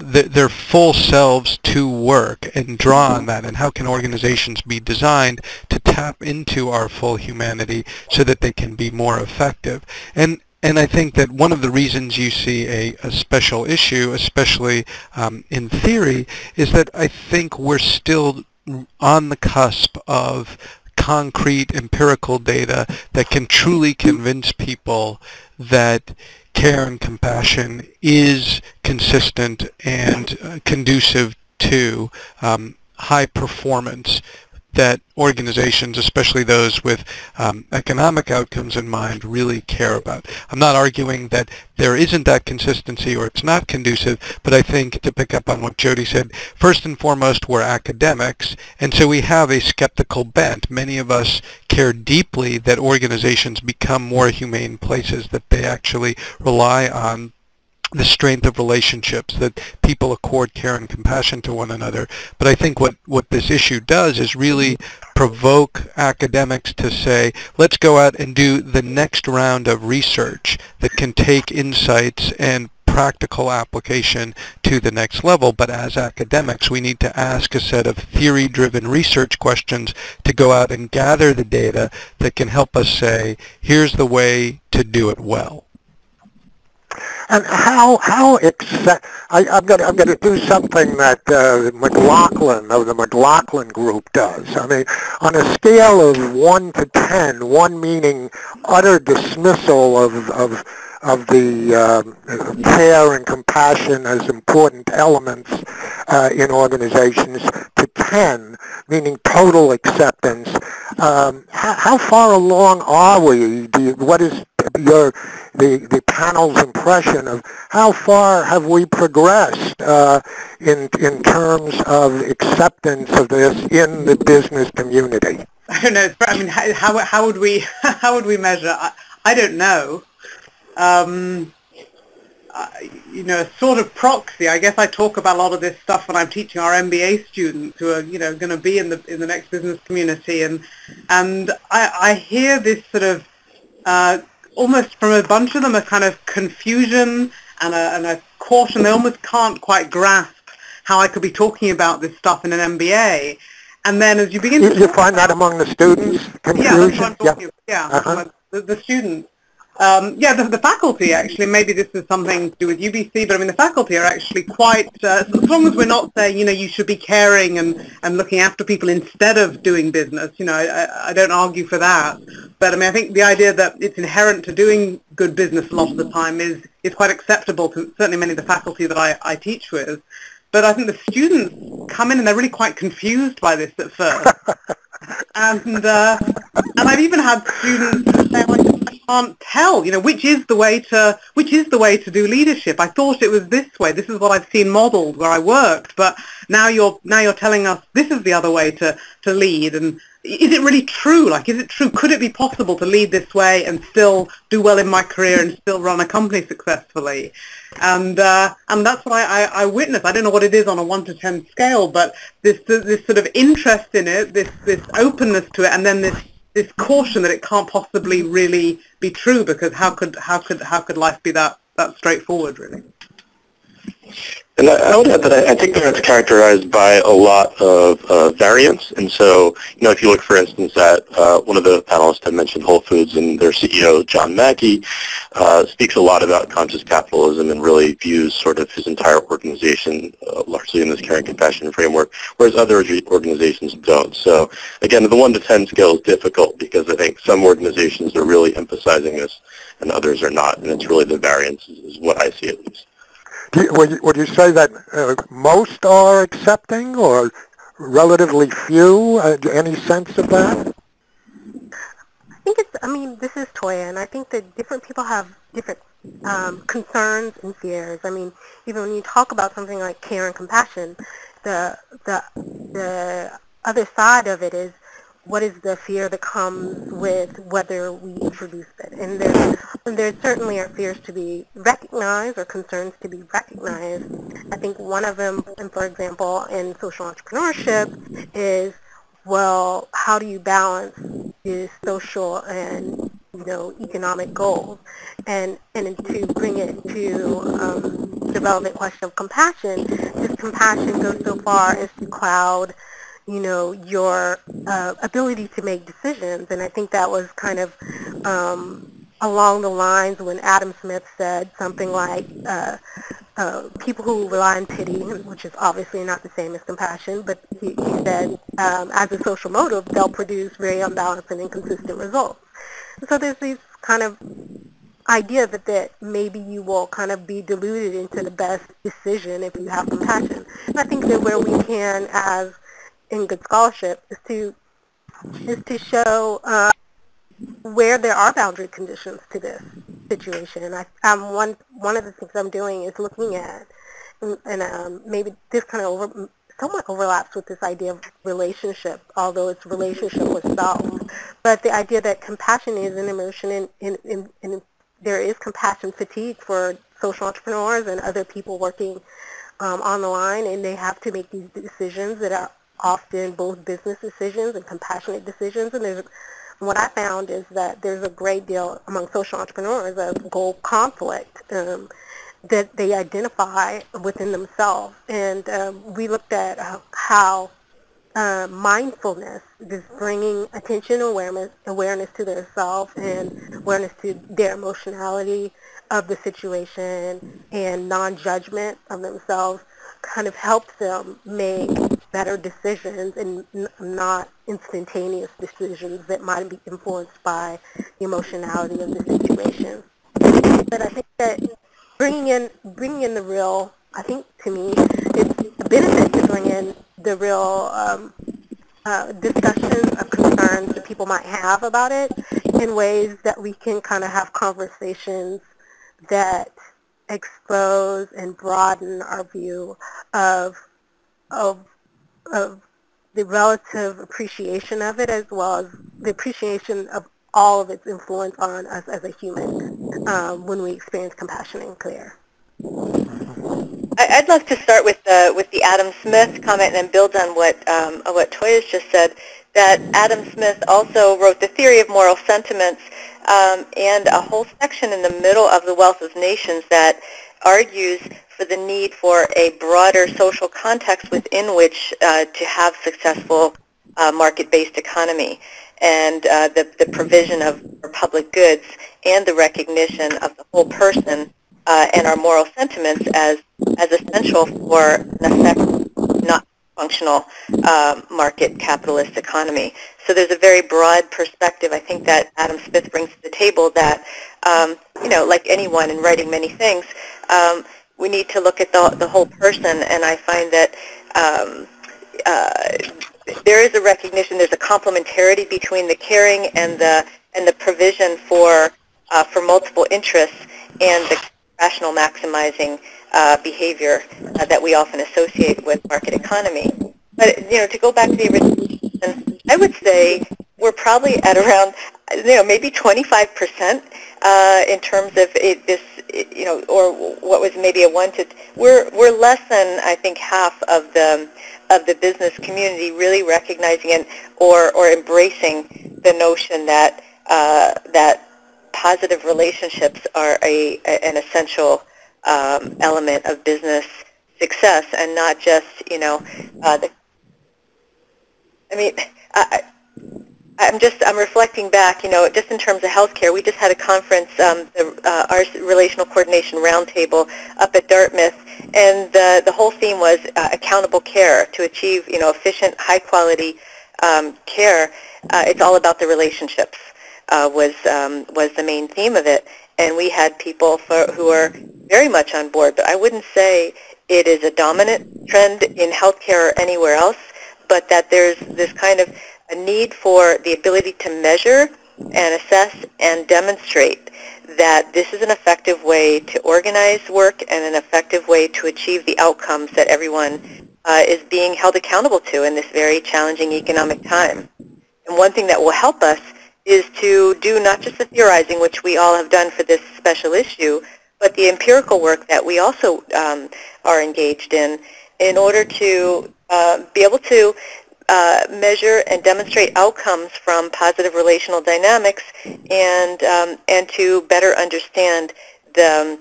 their full selves to work and draw on that, and how can organizations be designed to tap into our full humanity so that they can be more effective. And I think that one of the reasons you see a special issue, especially in theory, is that I think we're still on the cusp of concrete empirical data that can truly convince people that care and compassion is consistent and conducive to high performance that organizations, especially those with economic outcomes in mind, really care about. I'm not arguing that there isn't that consistency or it's not conducive, but I think, to pick up on what Jody said, first and foremost, we're academics, and so we have a skeptical bent. Many of us care deeply that organizations become more humane places, that they actually rely on the strength of relationships, that people accord care and compassion to one another. But I think what this issue does is really provoke academics to say, let's go out and do the next round of research that can take insights and practical application to the next level. But as academics, we need to ask a set of theory-driven research questions to go out and gather the data that can help us say, here's the way to do it well. And I'm going to do something that McLaughlin of the McLaughlin Group does. I mean, on a scale of 1 to 10, 1 meaning utter dismissal of the care and compassion as important elements in organizations, to 10, meaning total acceptance. How far along are we? What is the panel's impression of how far have we progressed in terms of acceptance of this in the business community? I don't know. I mean, how would we measure? I don't know. A sort of proxy. I guess I talk about a lot of this stuff when I'm teaching our MBA students who are, going to be in the next business community, and I hear this sort of almost from a bunch of them a kind of confusion and a caution. They almost can't quite grasp how I could be talking about this stuff in an MBA. And then as you begin to... You find that among the students? Confusion? Yeah, that's what I'm talking about. Yeah, uh-huh. the students. The faculty, actually, maybe this is something to do with UBC, but I mean the faculty are actually quite, as long as we're not saying, you should be caring and looking after people instead of doing business, I don't argue for that. But I mean, I think the idea that it's inherent to doing good business a lot of the time is quite acceptable to certainly many of the faculty that I teach with. But I think the students come in and they're really quite confused by this at first. And I've even had students who say, I can't tell, which is the way to do leadership. I thought it was this way. This is what I've seen modeled where I worked, but now you're telling us this is the other way to lead. And is it really true? Is it true? Could it be possible to lead this way and still do well in my career and still run a company successfully? And that's what I witness. I don't know what it is on a 1 to 10 scale, but this sort of interest in it, this openness to it, and then this caution that it can't possibly really be true, because how could life be that straightforward, really? And I would add that I think that it's characterized by a lot of variance. And so, if you look, for instance, at one of the panelists had mentioned Whole Foods, and their CEO, John Mackey, speaks a lot about conscious capitalism and really views sort of his entire organization largely in this care and compassion framework, whereas other organizations don't. So, again, the 1 to 10 scale is difficult because I think some organizations are really emphasizing this and others are not. And it's really the variance is what I see, at least. Would you say that most are accepting or relatively few? Any sense of that? I mean, this is Toya, and I think that different people have different concerns and fears. I mean, even when you talk about something like care and compassion, the other side of it is, what is the fear that comes with whether we introduce it? And there certainly are fears to be recognized or concerns to be recognized. I think one of them, and for example, in social entrepreneurship is, well, how do you balance the social and economic goals? And to bring it to the relevant question of compassion, does compassion go so far as to cloud your ability to make decisions? And I think that was kind of along the lines when Adam Smith said something like, people who rely on pity, which is obviously not the same as compassion, but he said, as a social motive, they'll produce very unbalanced and inconsistent results. And so there's these kind of idea that maybe you will kind of be deluded into the best decision if you have compassion. And I think that where we can, as in good scholarship, is to show where there are boundary conditions to this situation. And one of the things I'm doing is looking at, and maybe this kind of somewhat overlaps with this idea of relationship, although it's relationship with self. But the idea that compassion is an emotion, and there is compassion fatigue for social entrepreneurs and other people working on the line, and they have to make these decisions that are often both business decisions and compassionate decisions. And what I found is that there's a great deal among social entrepreneurs of goal conflict that they identify within themselves. And we looked at how mindfulness is bringing attention awareness to their self and awareness to their emotionality of the situation and non-judgment of themselves kind of helps them make better decisions and not instantaneous decisions that might be influenced by the emotionality of the situation. But I think that bringing in the real, I think to me, it's a benefit to bring in the real discussions of concerns that people might have about it in ways that we can kind of have conversations that expose and broaden our view of the relative appreciation of it, as well as the appreciation of all of its influence on us as a human when we experience compassion and care. I'd love to start with the Adam Smith comment and then build on what Toya's just said. That Adam Smith also wrote The Theory of Moral Sentiments and a whole section in the middle of The Wealth of Nations that argues for the need for a broader social context within which to have successful market-based economy, and the provision of public goods and the recognition of the whole person and our moral sentiments as essential for an effective, not functional market capitalist economy. So there's a very broad perspective, I think, that Adam Smith brings to the table that, like anyone in writing many things, we need to look at the whole person, and I find that there is a recognition, there's a complementarity between the caring and the provision for multiple interests and the rational maximizing behavior that we often associate with market economy. But to go back to the original, I would say we're probably at around maybe 25% in terms of this, or what was maybe a 1 to. We're less than, I think, half of the business community really recognizing it or embracing the notion that that positive relationships are an essential element of business success and not just, I'm reflecting back, just in terms of healthcare. We just had a conference, our Relational Coordination Roundtable up at Dartmouth, and the whole theme was accountable care to achieve, efficient, high-quality care. It's all about the relationships was the main theme of it, and we had people who are very much on board. But I wouldn't say it is a dominant trend in healthcare or anywhere else, but that there's this kind of a need for the ability to measure and assess and demonstrate that this is an effective way to organize work and an effective way to achieve the outcomes that everyone is being held accountable to in this very challenging economic time. And one thing that will help us is to do not just the theorizing, which we all have done for this special issue, but the empirical work that we also are engaged in order to be able to measure and demonstrate outcomes from positive relational dynamics and to better understand the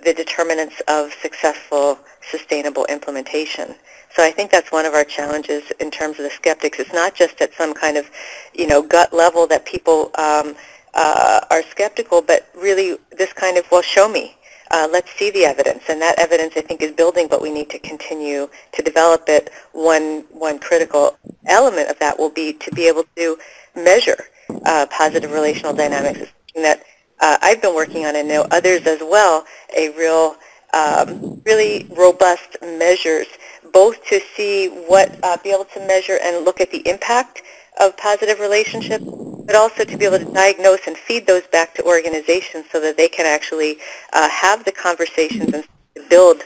determinants of successful, sustainable implementation. So I think that's one of our challenges in terms of the skeptics. It's not just at some kind of, gut level that people are skeptical, but really this kind of, well, show me. Let's see the evidence, and that evidence, I think, is building, but we need to continue to develop it. One critical element of that will be to be able to measure positive relational dynamics. It's something that I've been working on, and know others as well, a real, really robust measures, both to see be able to measure and look at the impact of positive relationships, but also to be able to diagnose and feed those back to organizations so that they can actually have the conversations and build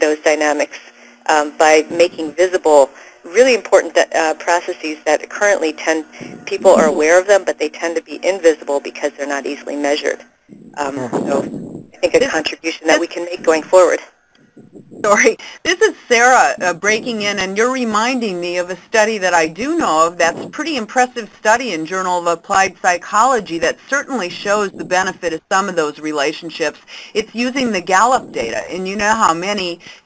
those dynamics by making visible really important processes that currently people are aware of them, but they tend to be invisible because they're not easily measured. So I think a contribution that we can make going forward. Sorry, this is Sarah breaking in, and you're reminding me of a study that I do know of that's a pretty impressive study in Journal of Applied Psychology that certainly shows the benefit of some of those relationships. It's using the Gallup data, and you know how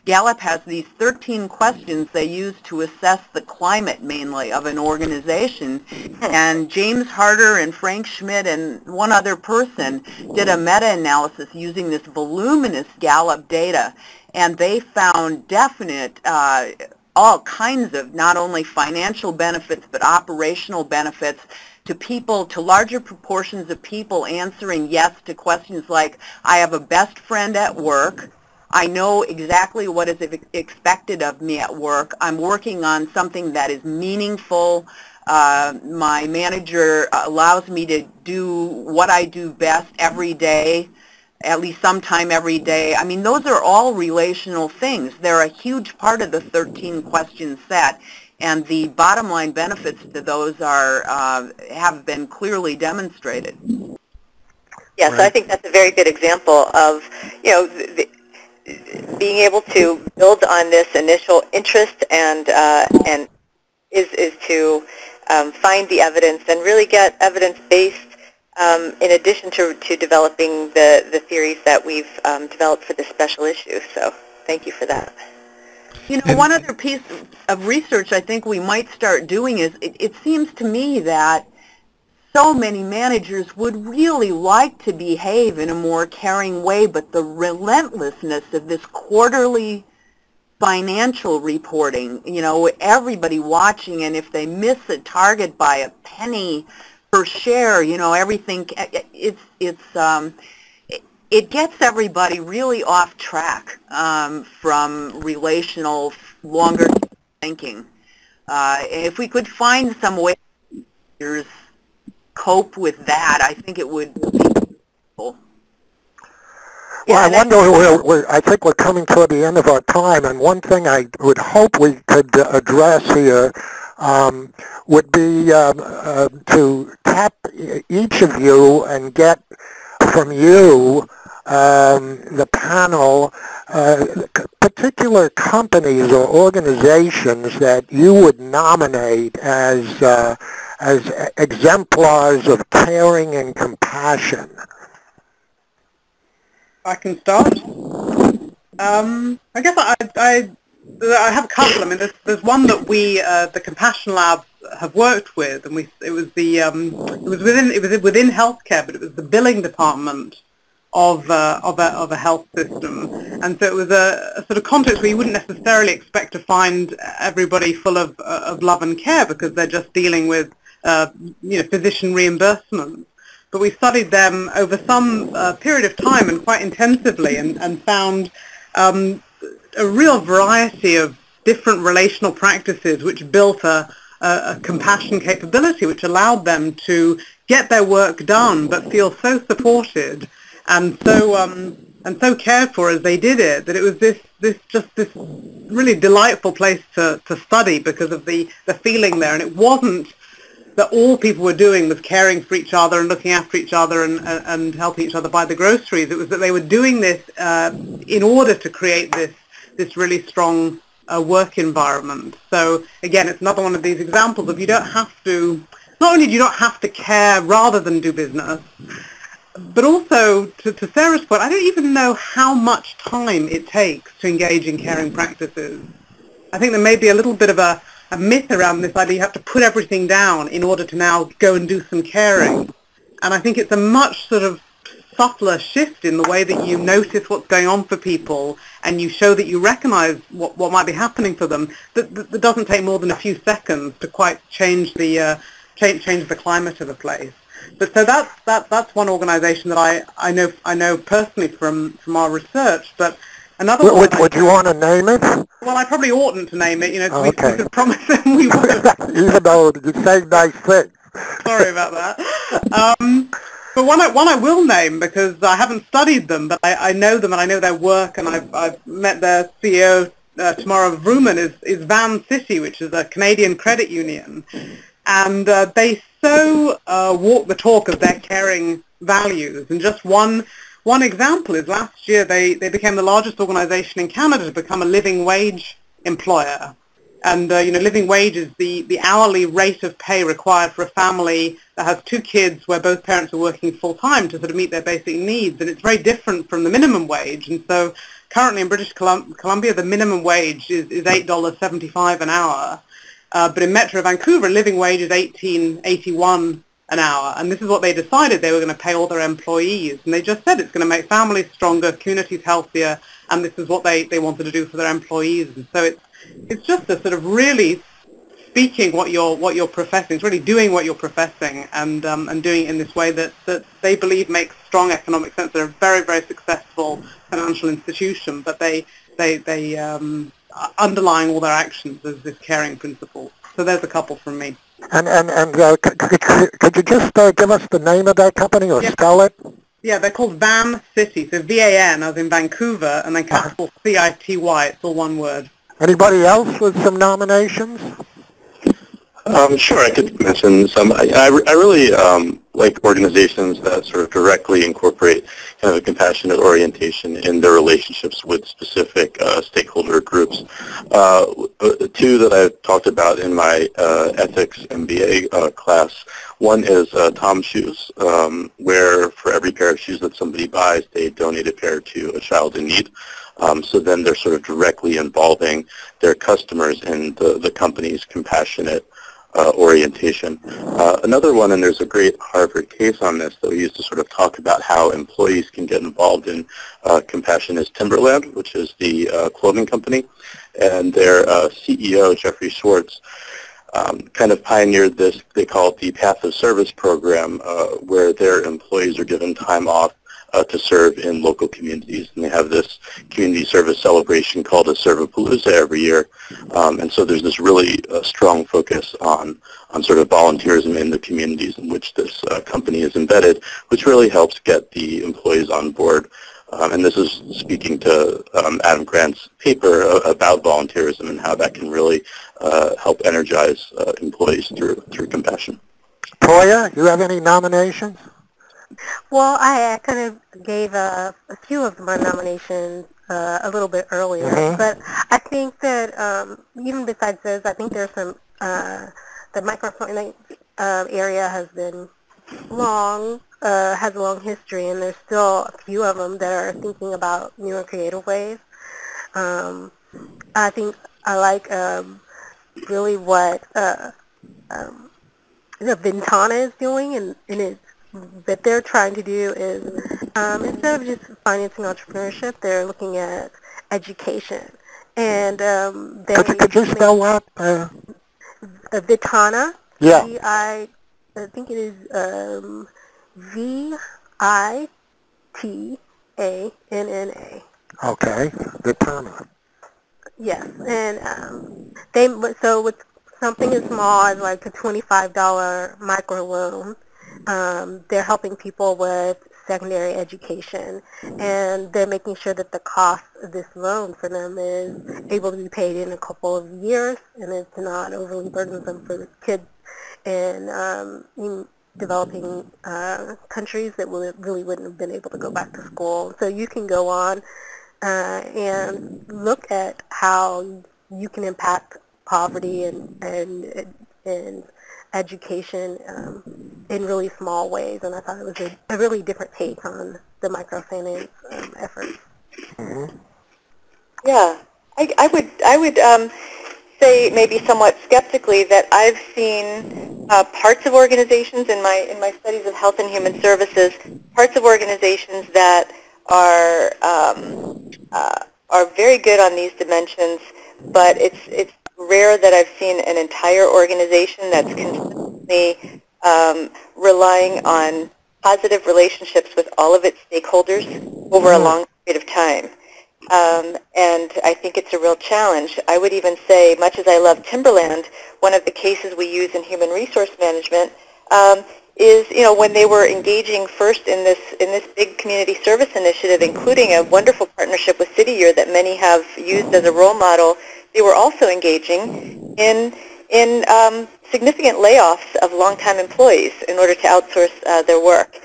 Gallup has these 13 questions they use to assess the climate mainly of an organization, and James Harder and Frank Schmidt and one other person did a meta-analysis using this voluminous Gallup data. And they found definite, all kinds of not only financial benefits, but operational benefits to people, to larger proportions of people answering yes to questions like, I have a best friend at work, I know exactly what is expected of me at work, I'm working on something that is meaningful, my manager allows me to do what I do best every day, at least sometime every day. I mean, those are all relational things. They're a huge part of the 13 question set, and the bottom line benefits to those have been clearly demonstrated. Yes, right. I think that's a very good example of, being able to build on this initial interest and is to find the evidence and really get evidence-based in addition to developing the theories that we've developed for this special issue. So thank you for that. One other piece of research I think we might start doing is it seems to me that so many managers would really like to behave in a more caring way, but the relentlessness of this quarterly financial reporting, everybody watching, and if they miss a target by a penny per share, everything, it gets everybody really off track from relational, longer thinking. If we could find some way to cope with that, I think it would be helpful. Well, I wonder, I think we're coming toward the end of our time, and one thing I would hope we could address here would be to tap each of you and get from you, the panel, particular companies or organizations that you would nominate as exemplars of caring and compassion. I can start. I guess I have a couple. I mean, there's one that we the Compassion Lab have worked with, and it was within healthcare, but it was the billing department of a health system, and so it was a sort of context where you wouldn't necessarily expect to find everybody full of love and care because they're just dealing with physician reimbursement. But we studied them over some period of time and quite intensively, and found a real variety of different relational practices which built a compassion capability which allowed them to get their work done but feel so supported and so cared for as they did it, that it was this really delightful place to study because of the feeling there. And it wasn't that all people were doing was caring for each other and looking after each other and helping each other buy the groceries. It was that they were doing this in order to create this really strong work environment. So again, it's another one of these examples of not only do you not have to care rather than do business, but also, to Sarah's point, I don't even know how much time it takes to engage in caring practices. I think there may be a little bit of a myth around this idea you have to put everything down in order to now go and do some caring. And I think it's a much sort of subtler shift in the way that you notice what's going on for people and you show that you recognize what might be happening for them. That doesn't take more than a few seconds to quite change the climate of a place. But so that's one organization that I know personally from our research. But another one. Would you want to name it? Well, I probably oughtn't to name it. We Okay. could promise them we would. Even though you say nice things. Sorry about that. But one I will name because I haven't studied them, but I know them and I know their work, and I've met their CEO tomorrow. Vrooman is Van City, which is a Canadian credit union, and they so walk the talk of their caring values. And just one example is last year they became the largest organization in Canada to become a living wage employer. And living wage is the hourly rate of pay required for a family that has two kids where both parents are working full time to sort of meet their basic needs. And it's very different from the minimum wage. And so currently in British Columbia, the minimum wage is $8.75 an hour. But in Metro Vancouver, living wage is $18.81 an hour. And this is what they decided they were going to pay all their employees. And they just said it's going to make families stronger, communities healthier, and this is what they wanted to do for their employees. And so it's just a sort of really speaking what you're professing. It's really doing what you're professing and doing it in this way that they believe makes strong economic sense. They're a very, very successful financial institution, but they underlying all their actions is this caring principle. So there's a couple from me. And could you just give us the name of that company or spell it? Yeah, they're called Van City. So VAN as in Vancouver, and then capital CITY. It's all one word. Anybody else with some nominations? Sure, I could mention some. I really like organizations that sort of directly incorporate kind of a compassionate orientation in their relationships with specific stakeholder groups. Two that I've talked about in my ethics MBA class. One is Tom Shoes, where for every pair of shoes that somebody buys, they donate a pair to a child in need. So then they're sort of directly involving their customers in the company's compassionate orientation. Another one, and there's a great Harvard case on this that we used to sort of talk about how employees can get involved in compassion, is Timberland, which is the clothing company, and their CEO, Jeffrey Schwartz, kind of pioneered this, they call it the Path of Service program, where their employees are given time off to serve in local communities, and they have this community service celebration called a Servapalooza every year, and so there's this really strong focus on sort of volunteerism in the communities in which this company is embedded, which really helps get the employees on board. And this is speaking to Adam Grant's paper about volunteerism and how that can really help energize employees through compassion. Toya, you have any nominations? Well, I kind of gave a few of my nominations a little bit earlier, but I think that even besides those, I think there's some, the microfinance area has been has a long history, and there's still a few of them that are thinking about newer creative ways. I think I like really what Ventana is doing, and it's that they're trying to do is instead of just financing entrepreneurship, they're looking at education, and they're Could you spell that? Vitana. Yeah. I think it is Vitanna. Okay. Vitana. Yes, and so with something as small as like a $25 microloan, they're helping people with secondary education, and they're making sure that the cost of this loan for them is able to be paid in a couple of years, and it's not overly burdensome for the kids in developing countries that really wouldn't have been able to go back to school. So you can go on and look at how you can impact poverty and education in really small ways, and I thought it was a really different take on the microfinance effort. Mm-hmm. Yeah, I would say maybe somewhat skeptically that I've seen parts of organizations in my studies of health and human services, parts of organizations that are very good on these dimensions, but it's rare that I've seen an entire organization that's consistently relying on positive relationships with all of its stakeholders over a long period of time. And I think it's a real challenge. I would even say, much as I love Timberland, one of the cases we use in human resource management is, when they were engaging first in this big community service initiative, including a wonderful partnership with City Year that many have used as a role model, they were also engaging in significant layoffs of longtime employees in order to outsource their work.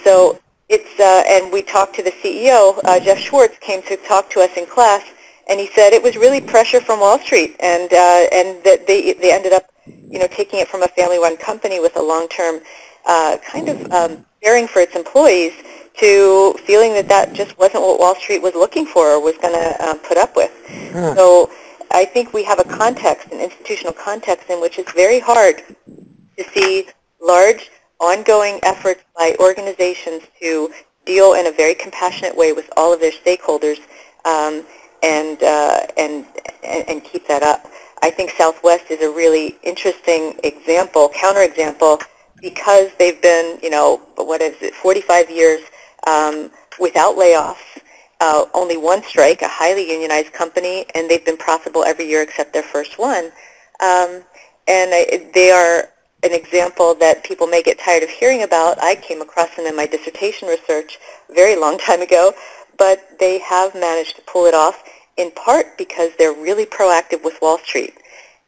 So it's and we talked to the CEO, Jeff Schwartz, came to talk to us in class, and he said it was really pressure from Wall Street, and that they ended up, taking it from a family-run company with a long-term kind of caring for its employees to feeling that just wasn't what Wall Street was looking for or was going to put up with. So I think we have a context, an institutional context, in which it's very hard to see large, ongoing efforts by organizations to deal in a very compassionate way with all of their stakeholders and keep that up. I think Southwest is a really interesting example, counterexample, because they've been, 45 years without layoffs, only one strike, a highly unionized company, and they've been profitable every year except their first one. They are an example that people may get tired of hearing about. I came across them in my dissertation research a very long time ago, but they have managed to pull it off, in part because they're really proactive with Wall Street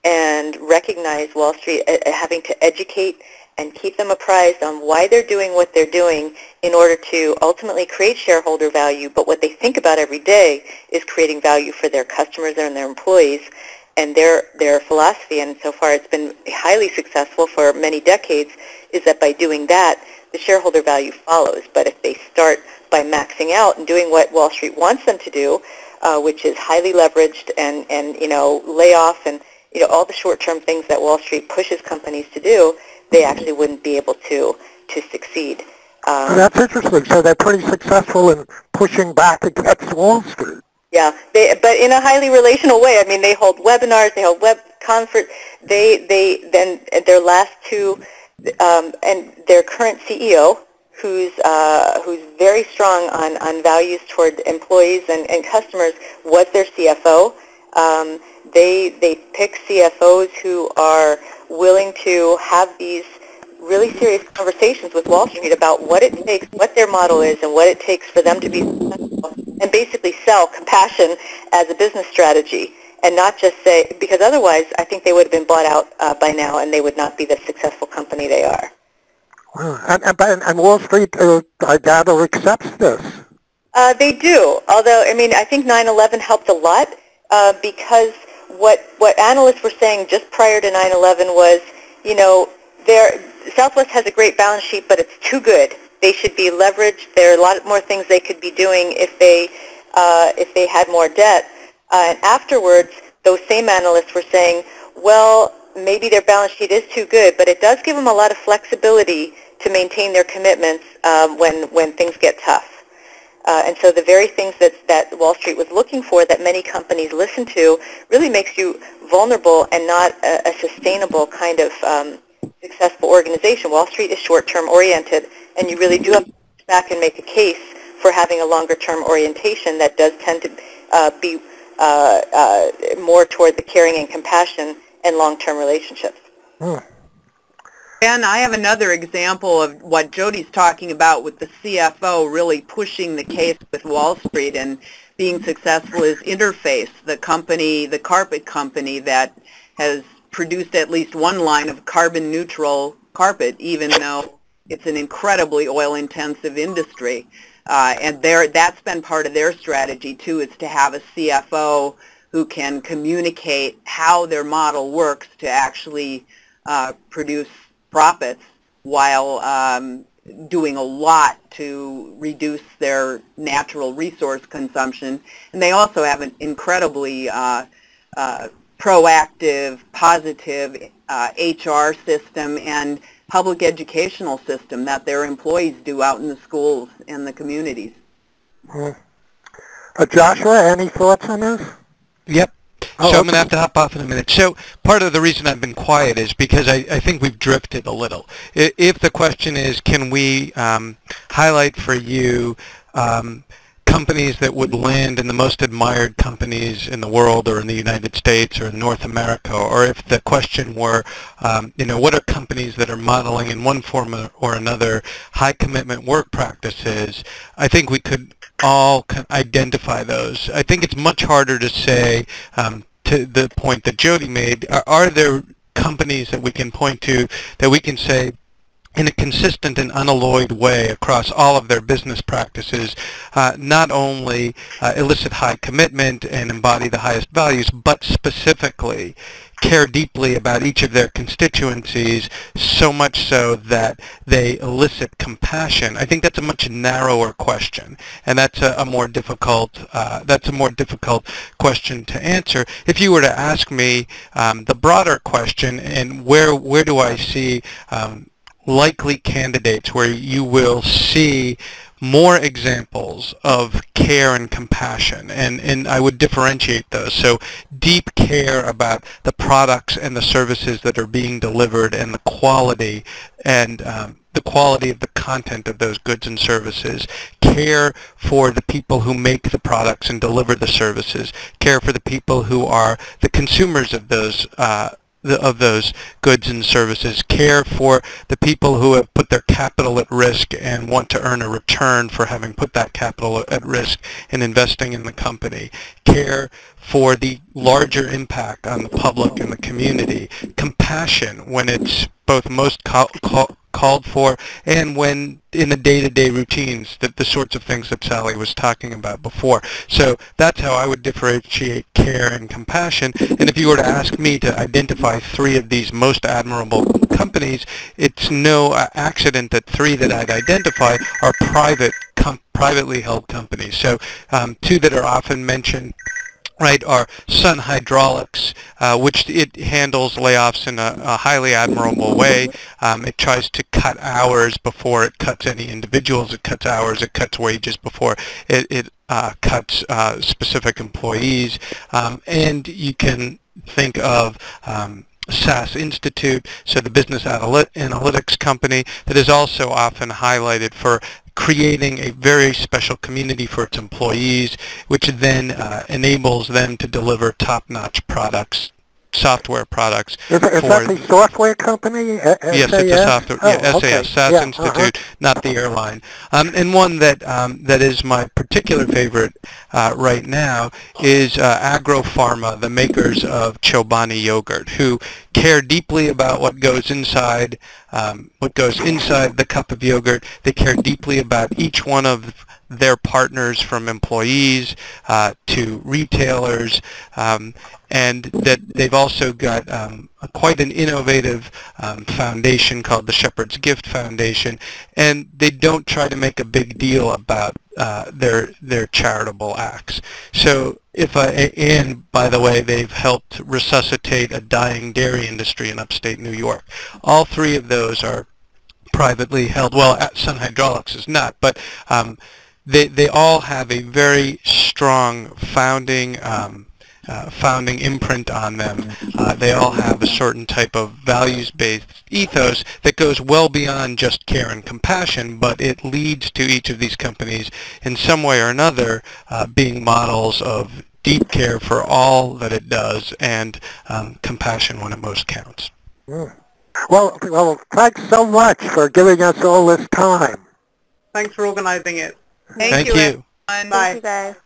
and recognize Wall Street having to educate and keep them apprised on why they're doing what they're doing in order to ultimately create shareholder value. But what they think about every day is creating value for their customers and their employees. And their philosophy, and so far it's been highly successful for many decades, is that by doing that, the shareholder value follows. But if they start by maxing out and doing what Wall Street wants them to do, which is highly leveraged and lay off and all the short-term things that Wall Street pushes companies to do, they actually wouldn't be able to succeed. That's interesting. So they're pretty successful in pushing back against Wall Street. Yeah, but in a highly relational way. I mean, they hold webinars, they hold web conferences. Then their last two, and their current CEO, who's very strong on values toward employees and customers, was their CFO. They pick CFOs who are willing to have these really serious conversations with Wall Street about what it takes, what their model is, and what it takes for them to be successful, and basically sell compassion as a business strategy, and not just say, because otherwise I think they would have been bought out by now and they would not be the successful company they are. And Wall Street, I gather, accepts this. They do, although, I think 9/11 helped a lot because what analysts were saying just prior to 9/11 was, Southwest has a great balance sheet, but it's too good. They should be leveraged. There are a lot more things they could be doing if they if they had more debt. And afterwards, those same analysts were saying, well, maybe their balance sheet is too good, but it does give them a lot of flexibility to maintain their commitments when things get tough. And so the very things that Wall Street was looking for that many companies listen to really makes you vulnerable and not a sustainable kind of successful organization. Wall Street is short-term oriented, and you really do have to step back and make a case for having a longer-term orientation that does tend to be more toward the caring and compassion and long-term relationships. Ben, I have another example of what Jody's talking about with the CFO really pushing the case with Wall Street and being successful is Interface, the company, the carpet company that has produced at least one line of carbon neutral carpet, even though it's an incredibly oil-intensive industry. And that's been part of their strategy, too, is to have a CFO who can communicate how their model works to actually produce profits while doing a lot to reduce their natural resource consumption. And they also have an incredibly proactive, positive HR system and public educational system that their employees do out in the schools and the communities. Joshua, any thoughts on this? Yep. So I'm going to have to hop off in a minute. So part of the reason I've been quiet is because I think we've drifted a little. If the question is, can we highlight for you companies that would land in the most admired companies in the world or in the United States or in North America, or if the question were, what are companies that are modeling in one form or another high commitment work practices, I think we could all identify those. I think it's much harder to say, to the point that Jody made, are there companies that we can point to that we can say, in a consistent and unalloyed way across all of their business practices, not only elicit high commitment and embody the highest values, but specifically care deeply about each of their constituencies, so much so that they elicit compassion. I think that's a much narrower question, and that's a more difficult question to answer. If you were to ask me the broader question, and where do I see likely candidates where you will see more examples of care and compassion, and I would differentiate those. So deep care about the products and the services that are being delivered and the quality of the content of those goods and services, care for the people who make the products and deliver the services, care for the people who are the consumers of those goods and services, care for the people who have put their capital at risk and want to earn a return for having put that capital at risk and investing in the company, care for the larger impact on the public and the community, compassion when it's both most called for and when in the day-to-day routines, the sorts of things that Sally was talking about before. So that's how I would differentiate care and compassion. And if you were to ask me to identify three of these most admirable companies, it's no accident that three that I'd identify are privately held companies. So two that are often mentioned, right, are Sun Hydraulics, which it handles layoffs in a highly admirable way. It tries to cut hours before it cuts any individuals. It cuts hours. It cuts wages before it cuts specific employees. And you can think of SAS Institute, so the business analytics company that is also often highlighted for creating a very special community for its employees, which then enables them to deliver top-notch products, software products. Is that the software company? Yes, it's a software. Oh, okay. SAS Institute, not the airline. And one that is my particular favorite right now is Agropharma, the makers of Chobani yogurt, who care deeply about what goes inside the cup of yogurt. They care deeply about each one of their partners from employees to retailers, and that they've also got quite an innovative foundation called the Shepherd's Gift Foundation, and they don't try to make a big deal about their charitable acts. So and by the way, they've helped resuscitate a dying dairy industry in upstate New York. All three of those are privately held. Well, Sun Hydraulics is not, but they all have a very strong founding imprint on them. They all have a certain type of values-based ethos that goes well beyond just care and compassion, but it leads to each of these companies in some way or another being models of deep care for all that it does and compassion when it most counts. Well, thanks so much for giving us all this time. Thanks for organizing it. Thank you. you. Everyone. Bye. Thank you guys.